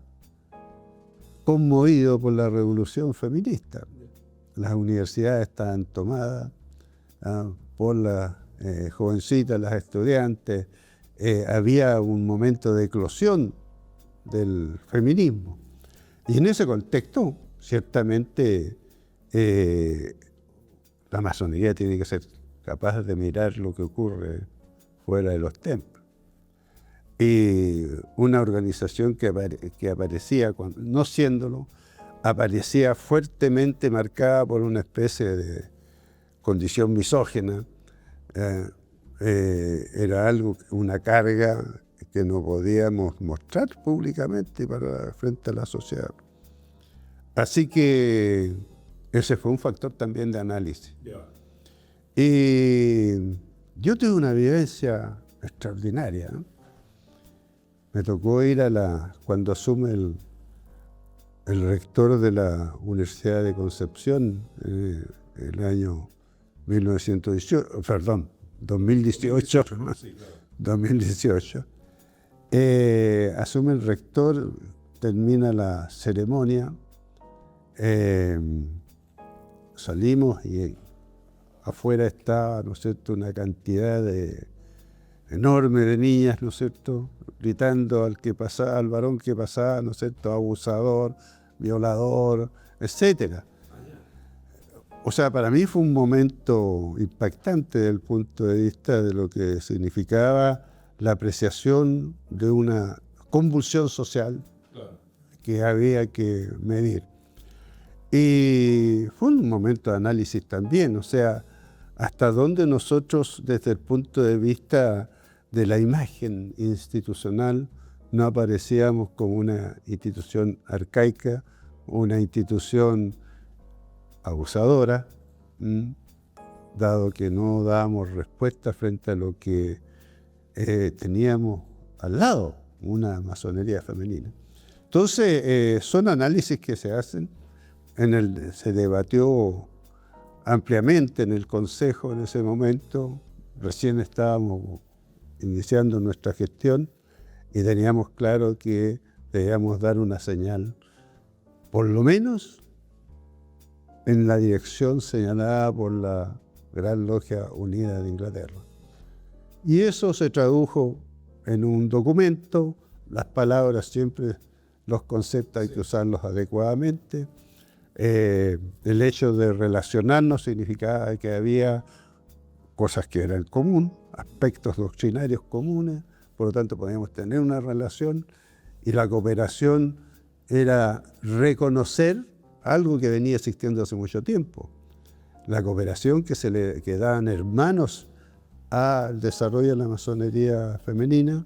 conmovido por la revolución feminista. Las universidades estaban tomadas por las jovencitas, las estudiantes. Había un momento de eclosión del feminismo. Y en ese contexto, ciertamente, la masonería tiene que ser capaz de mirar lo que ocurre fuera de los templos. Y una organización que aparecía, no siéndolo, aparecía fuertemente marcada por una especie de condición misógina. Era una carga que no podíamos mostrar públicamente frente a la sociedad. Así que ese fue un factor también de análisis. Y yo tuve una vivencia extraordinaria, ¿no? Me tocó ir cuando asume el rector de la Universidad de Concepción, el año 2018, asume el rector, termina la ceremonia, salimos y afuera estaba, ¿no es cierto?, una cantidad enorme de niñas, ¿no es cierto?, gritando al que pasaba, al varón que pasaba, ¿no es cierto?, abusador, violador, etcétera. O sea, para mí fue un momento impactante desde el punto de vista de lo que significaba la apreciación de una convulsión social que había que medir. Y fue un momento de análisis también, o sea, hasta dónde nosotros, desde el punto de vista de la imagen institucional, no aparecíamos como una institución arcaica, una institución abusadora, dado que no dábamos respuesta frente a lo que teníamos al lado, una masonería femenina. Entonces, son análisis que se hacen, se debatió ampliamente en el Consejo en ese momento, recién estábamos iniciando nuestra gestión y teníamos claro que debíamos dar una señal, por lo menos en la dirección señalada por la Gran Logia Unida de Inglaterra. Y eso se tradujo en un documento, las palabras siempre, los conceptos hay que usarlos adecuadamente. El hecho de relacionarnos significaba que había cosas que eran común, aspectos doctrinarios comunes, por lo tanto podíamos tener una relación, y la cooperación era reconocer algo que venía existiendo hace mucho tiempo. La cooperación que daban hermanos al desarrollo de la masonería femenina,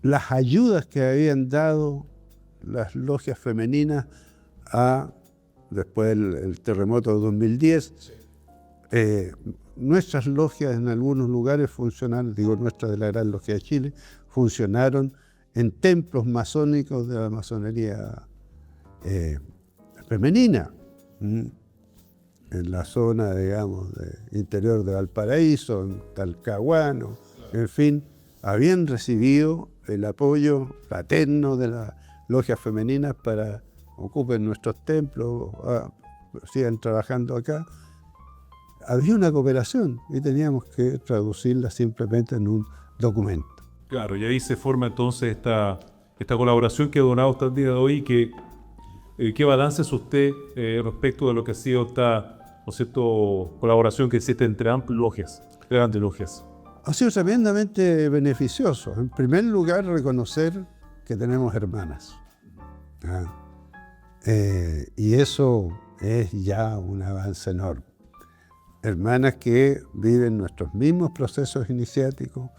las ayudas que habían dado las logias femeninas después del terremoto de 2010. Nuestras logias en algunos lugares funcionaron, digo nuestras de la Gran Logia de Chile, funcionaron en templos masónicos de la masonería femenina, en la zona, digamos, interior de Valparaíso, en Talcahuano, en fin, habían recibido el apoyo fraterno de las logias femeninas para ocupen nuestros templos, sigan trabajando acá. Había una cooperación y teníamos que traducirla simplemente en un documento. Claro, y ahí se forma entonces esta colaboración que ha donado hasta el día de hoy. ¿Qué balance es usted respecto de lo que ha sido esta, ¿no es cierto?, colaboración que existe entre amplias logias, grandes logias? Ha sido tremendamente beneficioso. En primer lugar, reconocer que tenemos hermanas. Y eso es ya un avance enorme. Hermanas que viven nuestros mismos procesos iniciáticos,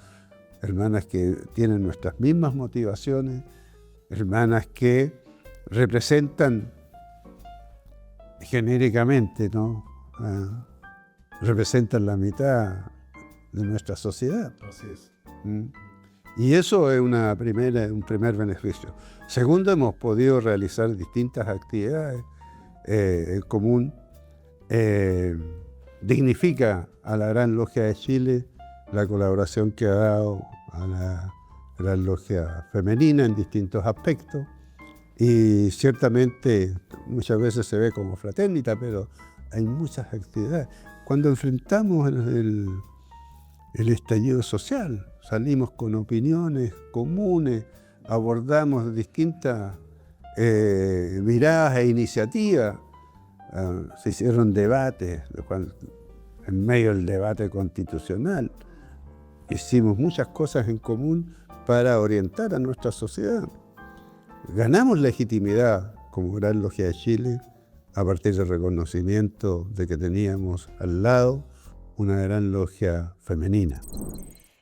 hermanas que tienen nuestras mismas motivaciones, hermanas que representan genéricamente, ¿no?, representan la mitad de nuestra sociedad. Así es. Y eso es un primer beneficio. Segundo, hemos podido realizar distintas actividades en común. Dignifica a la Gran Logia de Chile la colaboración que ha dado a la Gran Logia Femenina en distintos aspectos. Y ciertamente muchas veces se ve como fraternidad, pero hay muchas actividades. Cuando enfrentamos el estallido social, salimos con opiniones comunes, abordamos distintas miradas e iniciativas. Se hicieron debates, en medio del debate constitucional. Hicimos muchas cosas en común para orientar a nuestra sociedad. Ganamos legitimidad como Gran Logia de Chile a partir del reconocimiento de que teníamos al lado una gran logia femenina.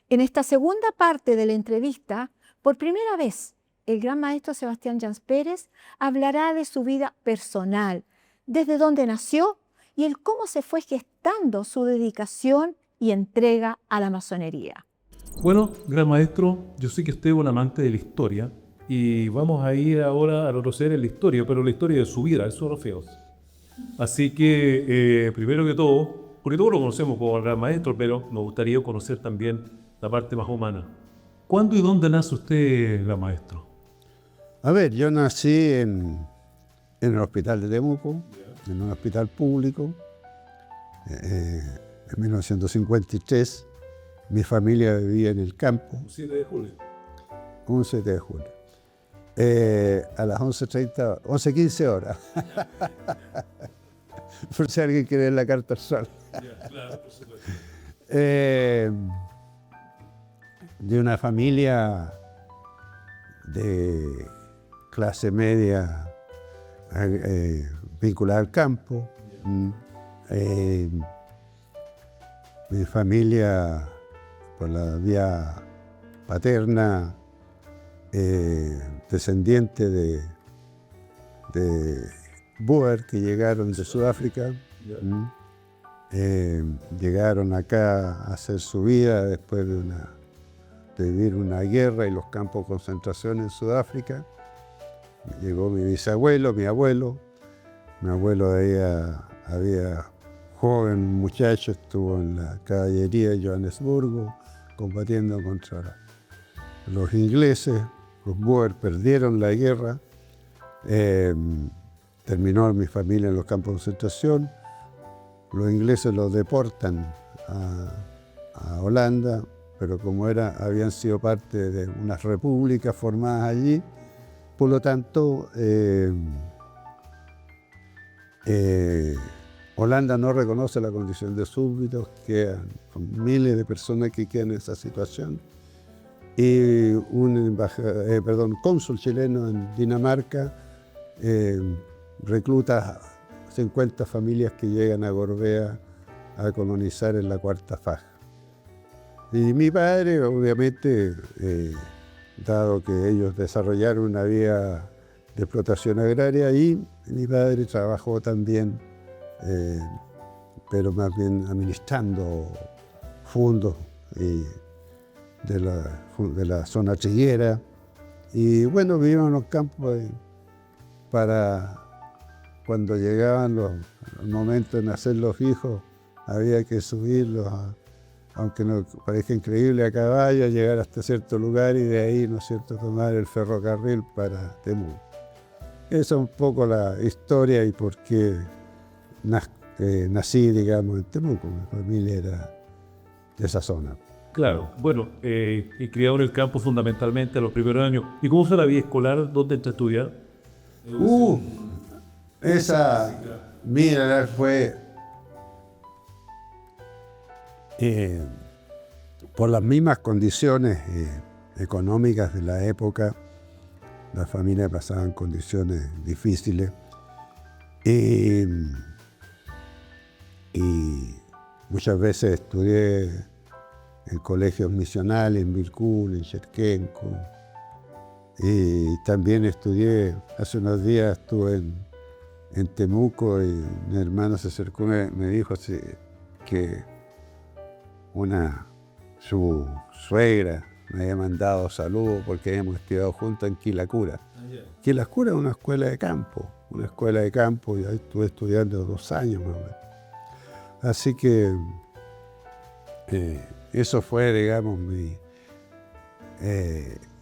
En esta segunda parte de la entrevista, por primera vez, el gran maestro Sebastián Yans Pérez hablará de su vida personal, desde dónde nació y el cómo se fue gestando su dedicación y entrega a la masonería. Bueno, gran maestro, yo sé que usted es un amante de la historia y vamos a ir ahora a conocer la historia, pero la historia de su vida, esos Orfeos. Así que, primero que todo, porque todos lo conocemos como el gran maestro, pero nos gustaría conocer también la parte más humana. ¿Cuándo y dónde nace usted, gran maestro? A ver, yo nací en el hospital de Temuco, en un hospital público, En 1953 mi familia vivía en el campo. Un 7 de julio. Un 7 de julio. A las 11:30, 11:15 horas. Por si alguien quiere ver la carta al sol. Claro, por supuesto. De una familia de clase media vinculada al campo. Mi familia, por la vía paterna, descendiente de Boer que llegaron de Sudáfrica. Llegaron acá a hacer su vida después de vivir una guerra y los campos de concentración en Sudáfrica. Llegó mi bisabuelo, mi abuelo. Mi abuelo había joven muchacho, estuvo en la caballería de Johannesburgo combatiendo contra los ingleses. Los Boer perdieron la guerra. Terminó mi familia en los campos de concentración. Los ingleses los deportan a Holanda, pero como habían sido parte de unas repúblicas formadas allí, por lo tanto, Holanda no reconoce la condición de súbditos, quedan miles de personas que quedan en esa situación. Y un cónsul chileno en Dinamarca recluta 50 familias que llegan a Gorbea a colonizar en la Cuarta Faja. Y mi padre, obviamente, dado que ellos desarrollaron una vía de explotación agraria ahí, mi padre trabajó también, pero más bien administrando fondos de la zona triguera. Y bueno, vivíamos en los campos para cuando llegaban los momentos de nacer los hijos, había que subirlos, aunque nos parezca increíble, a caballo, llegar hasta cierto lugar y de ahí, ¿no es cierto?, tomar el ferrocarril para Temuco. Esa es un poco la historia y por qué nací, digamos, en Temuco. Mi familia era de esa zona. Claro, bueno, y criado en el campo fundamentalmente a los primeros años. ¿Y cómo fue la vida escolar? ¿Dónde entré a estudiar? Mira, fue por las mismas condiciones económicas de la época. Las familias pasaban condiciones difíciles y muchas veces estudié en colegios misionales, en Vilcún, en Cherquenco, y también estudié, hace unos días estuve en Temuco y mi hermano se acercó y me dijo que su suegra me había mandado saludos porque habíamos estudiado juntos en Quilicura. Quilicura es una escuela de campo, y ahí estuve estudiando 2 años más o menos. Así que eso fue, digamos,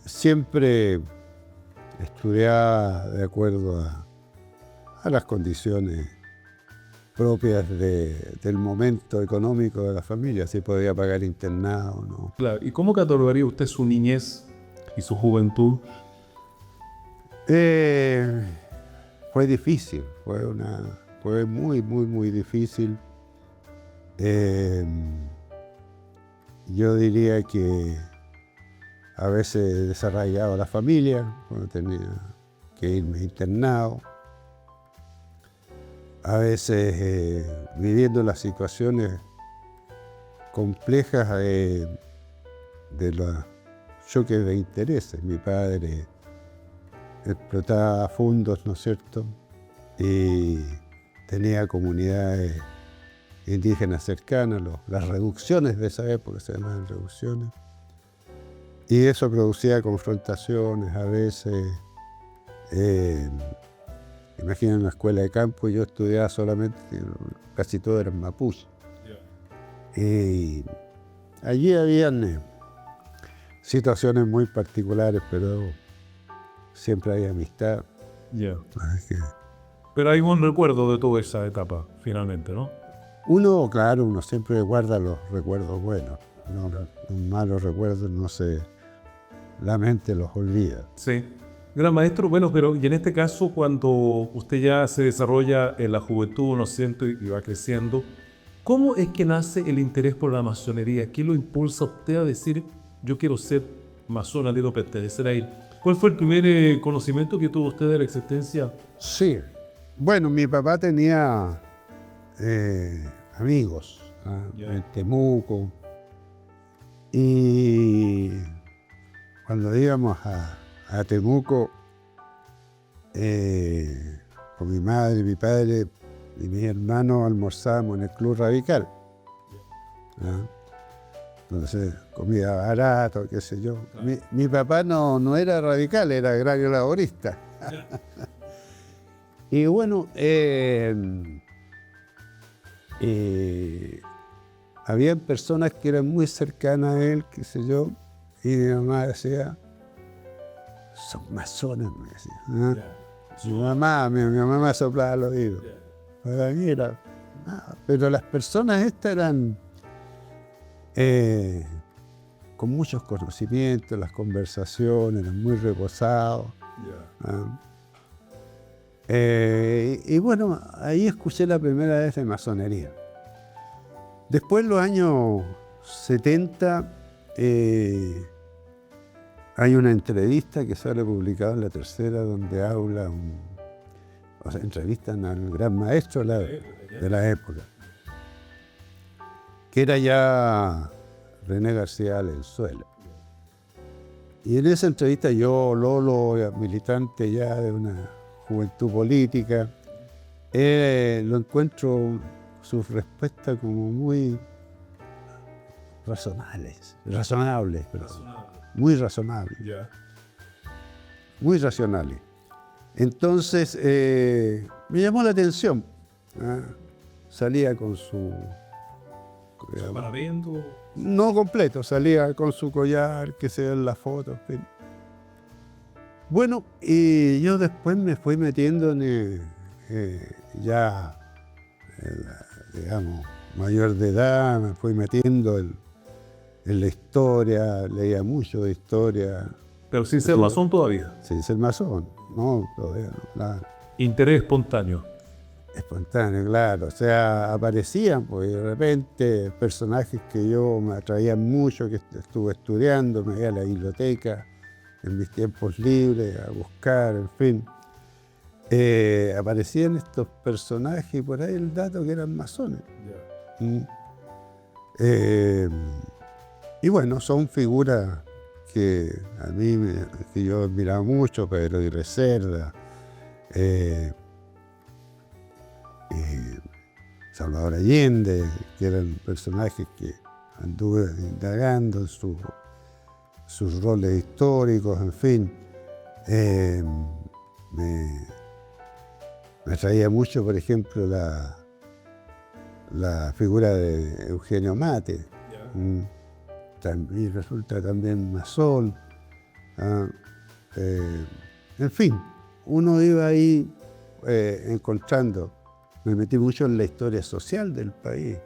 siempre estudiaba de acuerdo a las condiciones propias del momento económico de la familia, si podía pagar internado o no. Claro, ¿y cómo catalogaría usted su niñez y su juventud? Fue difícil, fue muy, muy, muy difícil. Yo diría que a veces desarraigaba la familia, cuando tenía que irme internado. A veces viviendo las situaciones complejas de los choques de intereses. Mi padre explotaba fondos, ¿no es cierto? Y tenía comunidades indígenas cercanas, las reducciones de esa época se llamaban reducciones. Y eso producía confrontaciones a veces. Imaginen una escuela de campo y yo estudiaba solamente, casi todo eran mapuche. Y allí habían situaciones muy particulares, pero siempre hay amistad. Pero hay buen recuerdo de toda esa etapa, finalmente, ¿no? Uno, claro, uno siempre guarda los recuerdos buenos. No, los malos recuerdos la mente los olvida. Sí. Gran maestro, bueno, pero y en este caso, cuando usted ya se desarrolla en la juventud, ¿no es cierto?, y va creciendo, ¿cómo es que nace el interés por la masonería? ¿Qué lo impulsa a usted a decir, yo quiero ser masón, quiero pertenecer a él? ¿Cuál fue el primer conocimiento que tuvo usted de la existencia? Sí. Bueno, mi papá tenía amigos en Temuco, y cuando íbamos a Temuco, con mi madre, mi padre y mis hermanos almorzábamos en el Club Radical. Entonces, comida barato, qué sé yo. Mi papá no era radical, era agrario laborista. Y bueno, había personas que eran muy cercanas a él, qué sé yo, y mi mamá decía, son masones, me decía. Mi mamá me soplaba al oído. Para mí era nada. Pero las personas estas eran con muchos conocimientos, las conversaciones eran muy reposados. Y bueno, ahí escuché la primera vez de masonería. Después, en los años 70, hay una entrevista que sale publicada en La Tercera, donde habla, entrevistan al gran maestro de la época, que era ya René García Valenzuela. Y en esa entrevista yo, Lolo, militante ya de una juventud política, lo encuentro sus respuestas como muy razonables, muy razonables, muy racionales. Entonces me llamó la atención. Salía con su ¿Parabendo? No completo, salía con su collar, que se ve en la foto, en fin. Bueno, y yo después me fui metiendo digamos, mayor de edad, me fui metiendo en la historia, leía mucho de historia. Pero sin ser masón todavía. Sin ser masón, no, todavía no, claro. Interés espontáneo. Espontáneo, claro. O sea, aparecían, pues, de repente personajes que yo me atraían mucho, que estuve estudiando, me iba a la biblioteca en mis tiempos libres a buscar, en fin. Aparecían estos personajes y por ahí el dato que eran masones. Y bueno, son figuras que a mí que yo admiraba mucho, Pedro Aguirre Cerda, Salvador Allende, que eran personajes que anduve indagando en sus roles históricos, en fin. Me atraía mucho, por ejemplo, la figura de Eugenio Mate. Y resulta también masón. En fin, uno iba ahí encontrando. Me metí mucho en la historia social del país.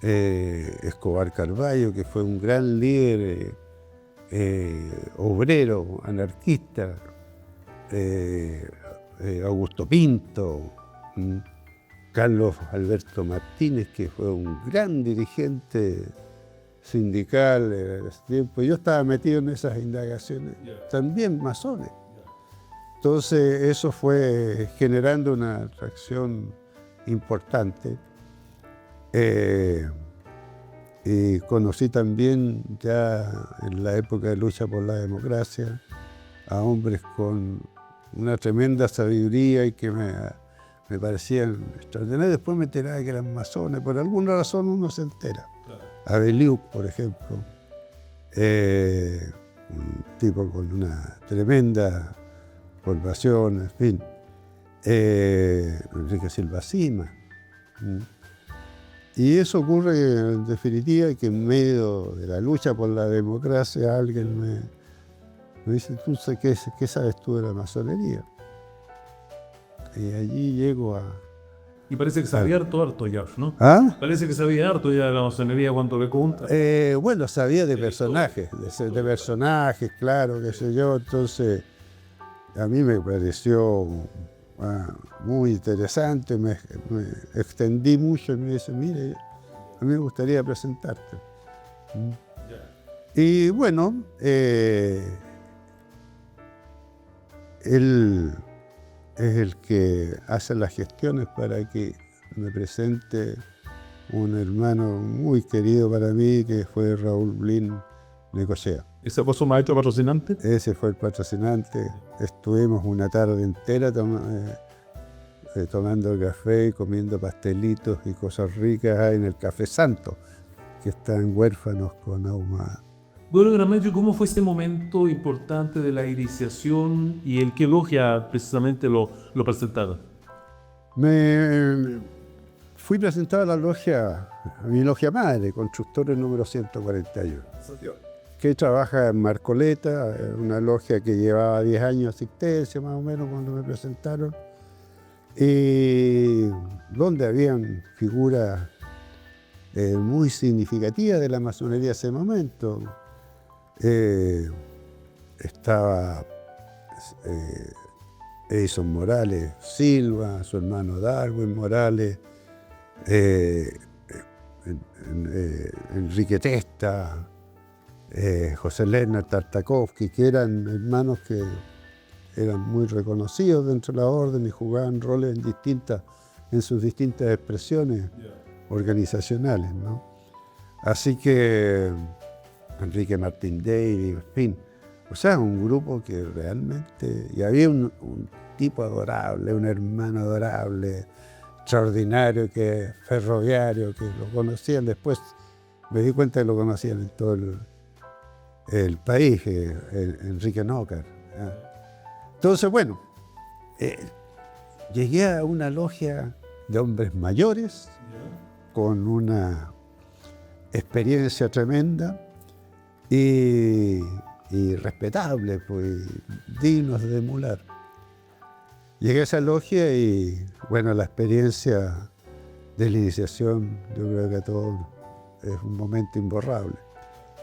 Escobar Carballo, que fue un gran líder obrero, anarquista. Augusto Pinto, Carlos Alberto Martínez, que fue un gran dirigente sindical en ese tiempo. Yo estaba metido en esas indagaciones, también masones. Entonces eso fue generando una atracción importante. Y conocí también ya en la época de lucha por la democracia a hombres con una tremenda sabiduría y que me parecían extraordinarios. Después me enteraba que eran masones, por alguna razón uno se entera. Abeliuk, por ejemplo, un tipo con una tremenda formación, en fin. Enrique Silva Sima. Y eso ocurre en definitiva que en medio de la lucha por la democracia alguien me dice, ¿tú qué sabes tú de la masonería? Y allí llego Y parece que sabía harto ya, ¿no? ¿Ah? Parece que sabía harto ya de la masonería cuando le pregunta. Bueno, sabía de personajes, de personajes, claro, qué sé yo. Entonces, a mí me pareció muy interesante, me extendí mucho y me dice, mire, a mí me gustaría presentarte. Y bueno, él es el que hace las gestiones para que me presente un hermano muy querido para mí, que fue Raúl Blin Necochea. ¿Ese fue su maestro patrocinante? Ese fue el patrocinante. Estuvimos una tarde entera tomando café y comiendo pastelitos y cosas ricas ahí en el Café Santo, que está en Huérfanos con Ahumada. Bueno, Gran Maestro, ¿cómo fue ese momento importante de la iniciación y en qué logia precisamente lo presentaron? Fui presentado a la logia, a mi logia madre, Constructores número 141, que trabaja en Marcoleta, una logia que llevaba 10 años de asistencia más o menos cuando me presentaron, y donde habían figuras muy significativas de la masonería de ese momento. Estaba Edison Morales Silva, su hermano Darwin Morales, Enrique Testa, José Lerner Tartakovsky, que eran hermanos que eran muy reconocidos dentro de la orden y jugaban roles en sus distintas expresiones organizacionales, ¿no? Así que Enrique Martín Davis, en fin, o sea, un grupo que realmente, y había un tipo adorable, un hermano adorable, extraordinario, que ferroviario, que lo conocían después, me di cuenta que lo conocían en todo el país, Enrique Nócar. Entonces, bueno, llegué a una logia de hombres mayores, con una experiencia tremenda y respetables, pues, dignos de emular. Llegué a esa logia y, bueno, la experiencia de la iniciación, yo creo que a todos es un momento imborrable.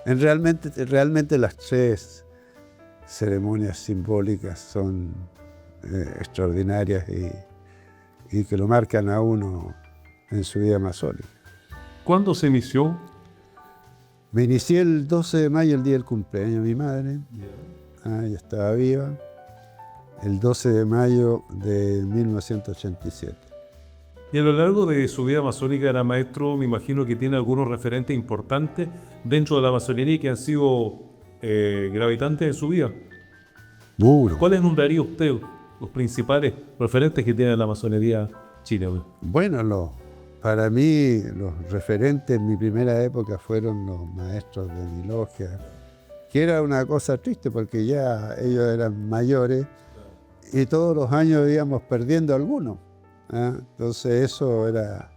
Realmente las 3 ceremonias simbólicas son extraordinarias y que lo marcan a uno en su vida masónica. ¿Cuándo se inició? Me inicié el 12 de mayo, el día del cumpleaños de mi madre. Ella estaba viva. El 12 de mayo de 1987. Y a lo largo de su vida masónica, Gran Maestro, me imagino que tiene algunos referentes importantes dentro de la masonería que han sido gravitantes en su vida. Bueno, ¿Cuáles nombraría usted los principales referentes que tiene la masonería chilena? bueno, para mí los referentes en mi primera época fueron los maestros de mi logia, que era una cosa triste porque ya ellos eran mayores y todos los años íbamos perdiendo algunos. Entonces eso era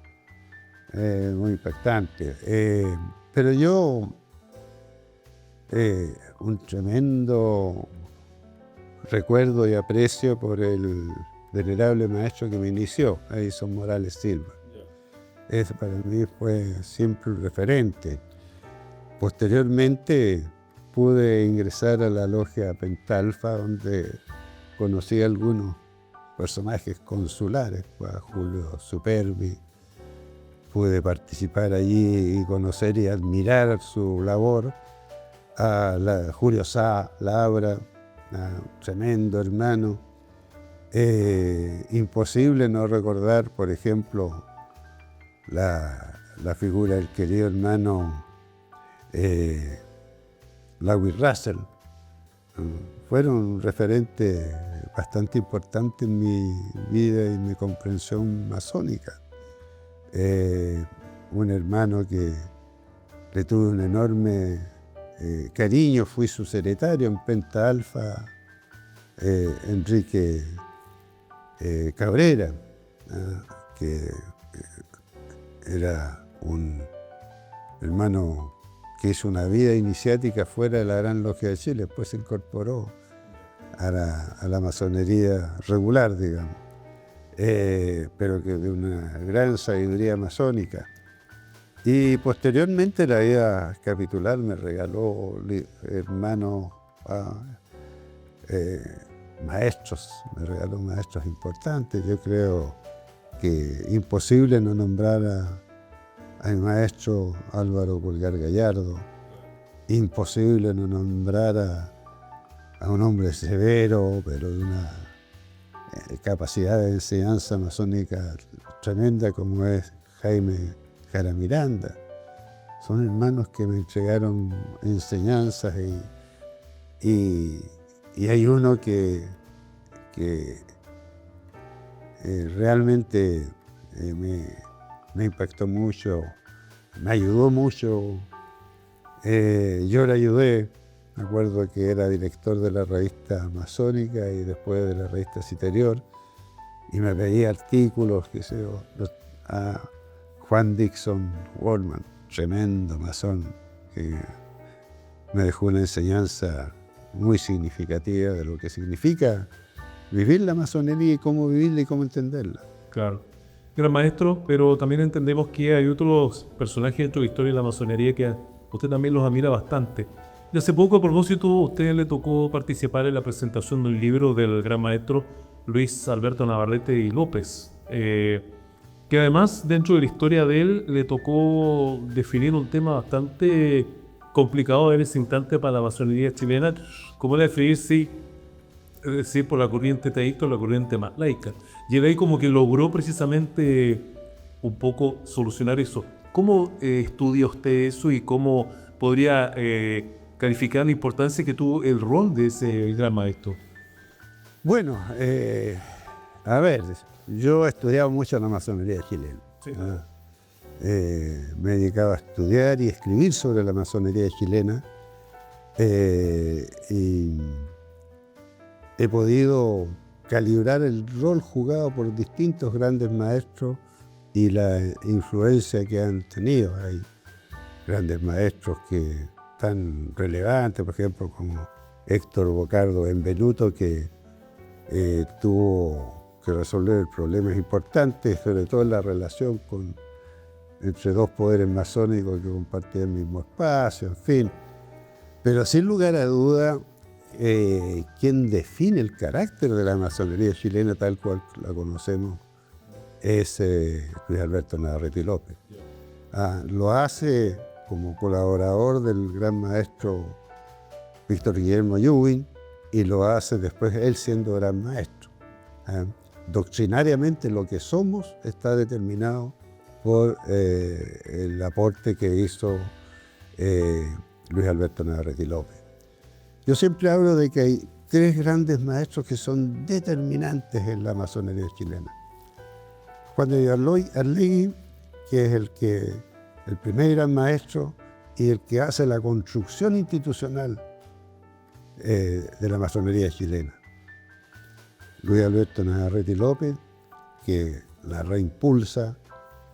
muy impactante. Pero yo, un tremendo recuerdo y aprecio por el venerable maestro que me inició, Edison Morales Silva. Ese para mí fue siempre un referente. Posteriormente pude ingresar a la logia Pentalfa, donde conocí a algunos personajes consulares, a Julio Superbi. Pude participar allí y conocer y admirar su labor. A Julio Sá Labra, un tremendo hermano. Imposible no recordar, por ejemplo, la figura del querido hermano Lawry Russell. Fueron referentes bastante importantes en mi vida y mi comprensión masónica. Un hermano que le tuve un enorme cariño, fui su secretario en Penta Alfa, Enrique Cabrera, que era un hermano que hizo una vida iniciática fuera de la Gran Logia de Chile, después se incorporó a la masonería regular, digamos. pero que de una gran sabiduría masónica. Y posteriormente la vida capitular me regaló hermanos, maestros, me regaló maestros importantes. Yo creo que imposible no nombrar a mi maestro Álvaro Pulgar Gallardo, imposible no nombrar a un hombre severo, pero de una capacidad de enseñanza masónica tremenda como es Jaime Jara Miranda. Son hermanos que me entregaron enseñanzas y hay uno que realmente me impactó mucho, me ayudó mucho. Yo le ayudé, me acuerdo que era director de la revista masónica y después de la revista Citerior, y me pedía artículos, qué sé yo, a Juan Dixon Wallman, tremendo masón, que me dejó una enseñanza muy significativa de lo que significa vivir la masonería y cómo vivirla y cómo entenderla. Claro. Gran maestro, pero también entendemos que hay otros personajes dentro de la historia de la masonería que usted también los admira bastante. Y hace poco, a propósito, a usted le tocó participar en la presentación de un libro del gran maestro Luis Alberto Navarrete y López, que además dentro de la historia de él le tocó definir un tema bastante complicado en ese instante para la masonería chilena, como era definirse, es decir, por la corriente taísta o la corriente más laica. Y él ahí como que logró precisamente un poco solucionar eso. ¿Cómo estudia usted eso y cómo podría calificar la importancia que tuvo el rol de ese gran maestro? Bueno, a ver, yo he estudiado mucho la masonería chilena. Sí. Me he dedicado a estudiar y escribir sobre la masonería chilena y he podido calibrar el rol jugado por distintos grandes maestros y la influencia que han tenido. Hay grandes maestros que tan relevantes, por ejemplo, como Héctor Bocardo Benvenuto, que tuvo que resolver problemas importantes, sobre todo en la relación entre dos poderes masónicos que compartían el mismo espacio, en fin. Pero sin lugar a duda, quien define el carácter de la masonería chilena tal cual la conocemos es Luis Alberto Navarrete y López. Lo hace como colaborador del gran maestro Víctor Guillermo Ewing y lo hace después él siendo gran maestro. Doctrinariamente lo que somos está determinado por el aporte que hizo Luis Alberto Navarrete y López. Yo siempre hablo de que hay tres grandes maestros que son determinantes en la masonería chilena. Juan de Arlegui, que es el primer gran maestro y el que hace la construcción institucional de la masonería chilena. Luis Alberto Navarrete y López, que la reimpulsa,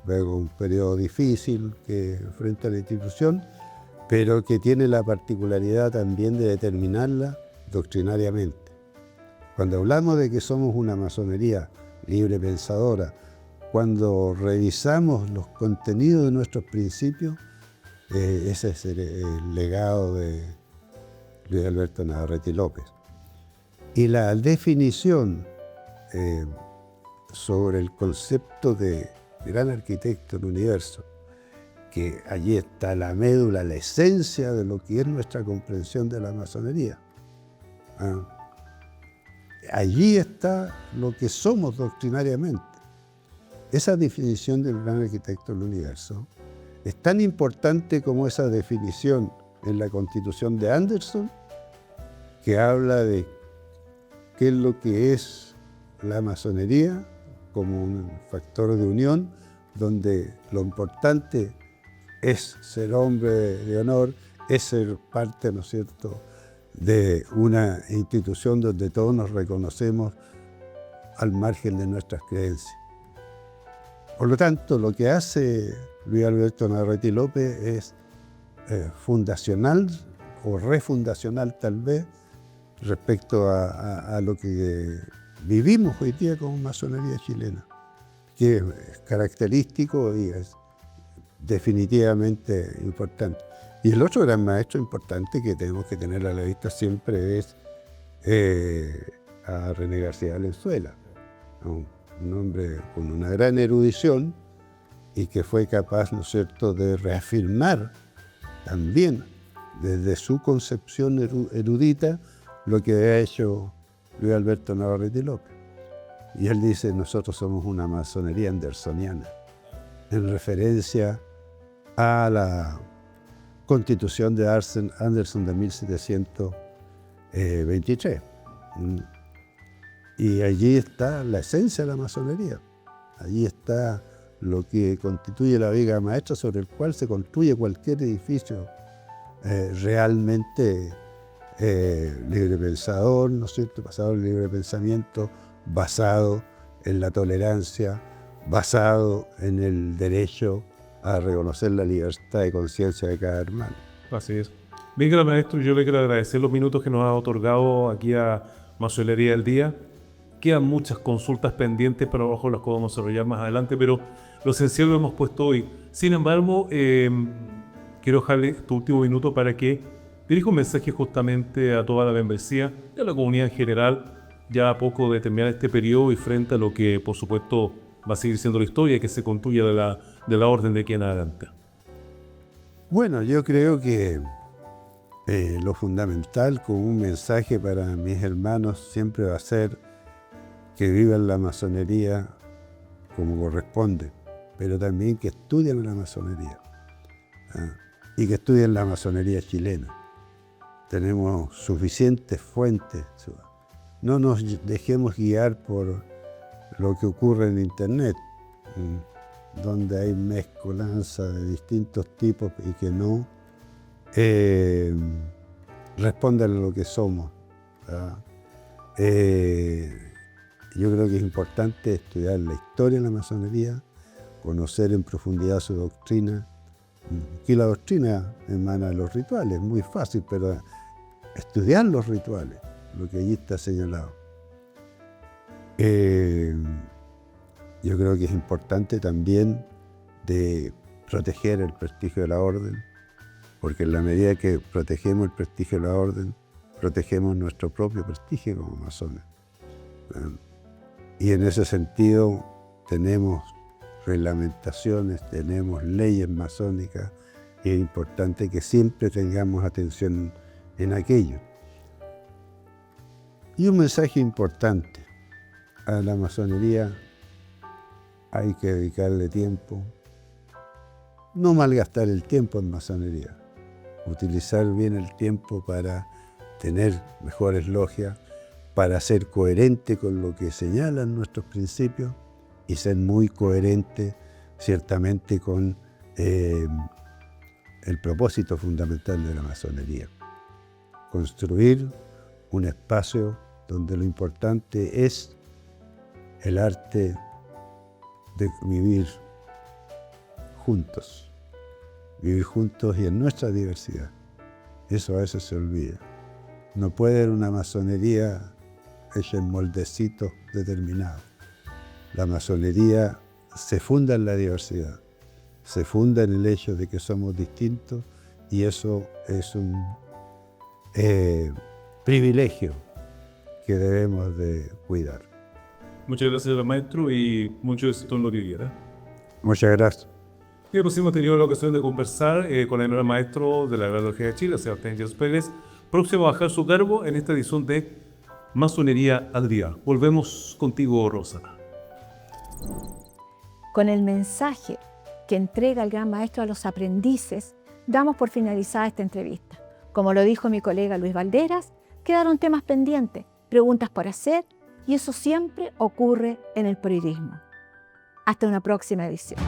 luego un periodo difícil que enfrenta la institución, pero que tiene la particularidad también de determinarla doctrinariamente. Cuando hablamos de que somos una masonería libre pensadora, cuando revisamos los contenidos de nuestros principios, ese es el legado de Luis Alberto Navarrete y López. Y la definición sobre el concepto de gran arquitecto del universo, que allí está la médula, la esencia de lo que es nuestra comprensión de la masonería. Allí está lo que somos doctrinariamente. Esa definición del gran arquitecto del universo es tan importante como esa definición en la Constitución de Anderson, que habla de qué es lo que es la masonería como un factor de unión, donde lo importante es ser hombre de honor, es ser parte, ¿no es cierto?, de una institución donde todos nos reconocemos al margen de nuestras creencias. Por lo tanto, lo que hace Luis Alberto Navarrete y López es fundacional o refundacional tal vez respecto a lo que vivimos hoy día como masonería chilena, que es característico y es definitivamente importante. Y el otro gran maestro importante que tenemos que tener a la vista siempre es a René García Valenzuela, un hombre con una gran erudición y que fue capaz, ¿no es cierto?, de reafirmar también desde su concepción erudita lo que ha hecho Luis Alberto Navarrete López. Y él dice, nosotros somos una masonería andersoniana, en referencia a la Constitución de Anderson de 1723. Y allí está la esencia de la masonería. Allí está lo que constituye la viga maestra sobre el cual se construye cualquier edificio realmente librepensador, ¿no es cierto?, basado en el libre pensamiento, basado en la tolerancia, basado en el derecho a reconocer la libertad de conciencia de cada hermano. Así es. Bien, gran maestro, yo le quiero agradecer los minutos que nos ha otorgado aquí a Masonería del Día. Quedan muchas consultas pendientes, pero a lo mejor las podemos desarrollar más adelante, pero lo esencial lo hemos puesto hoy. Sin embargo, quiero dejarle este último minuto para que dirija un mensaje justamente a toda la membresía y a la comunidad en general, ya a poco de terminar este periodo y frente a lo que, por supuesto, va a seguir siendo la historia que se construya de la orden de aquí en adelante. Bueno, yo creo que lo fundamental como un mensaje para mis hermanos siempre va a ser que vivan la masonería como corresponde, pero también que estudien la masonería y que estudien la masonería chilena. Tenemos suficientes fuentes. No nos dejemos guiar por lo que ocurre en Internet, donde hay mezcolanza de distintos tipos y que no responden a lo que somos. Yo creo que es importante estudiar la historia de la masonería, conocer en profundidad su doctrina. Aquí la doctrina emana de los rituales, muy fácil, pero estudiar los rituales, lo que allí está señalado. Yo creo que es importante también de proteger el prestigio de la orden, porque en la medida que protegemos el prestigio de la orden, protegemos nuestro propio prestigio como masones. Y en ese sentido tenemos reglamentaciones, tenemos leyes masónicas, y es importante que siempre tengamos atención en aquello. Y un mensaje importante: a la masonería hay que dedicarle tiempo, no malgastar el tiempo en masonería, utilizar bien el tiempo para tener mejores logias, para ser coherente con lo que señalan nuestros principios y ser muy coherente ciertamente con el propósito fundamental de la masonería. Construir un espacio donde lo importante es el arte de vivir juntos y en nuestra diversidad. Eso a veces se olvida. No puede haber una masonería hecha en moldecitos determinados. La masonería se funda en la diversidad, se funda en el hecho de que somos distintos, y eso es un privilegio que debemos de cuidar. Muchas gracias, maestro, y mucho éxito en lo que quiera. Muchas gracias. Y pues hemos tenido la ocasión de conversar con el nuevo maestro de la Real Logia de Chile, Sebastián Jans Pérez, próximo a bajar su cargo en esta edición de Masonería al Día. Volvemos contigo, Rosana. Con el mensaje que entrega el gran maestro a los aprendices, damos por finalizada esta entrevista. Como lo dijo mi colega Luis Valderas, quedaron temas pendientes, preguntas por hacer, y eso siempre ocurre en el periodismo. Hasta una próxima edición.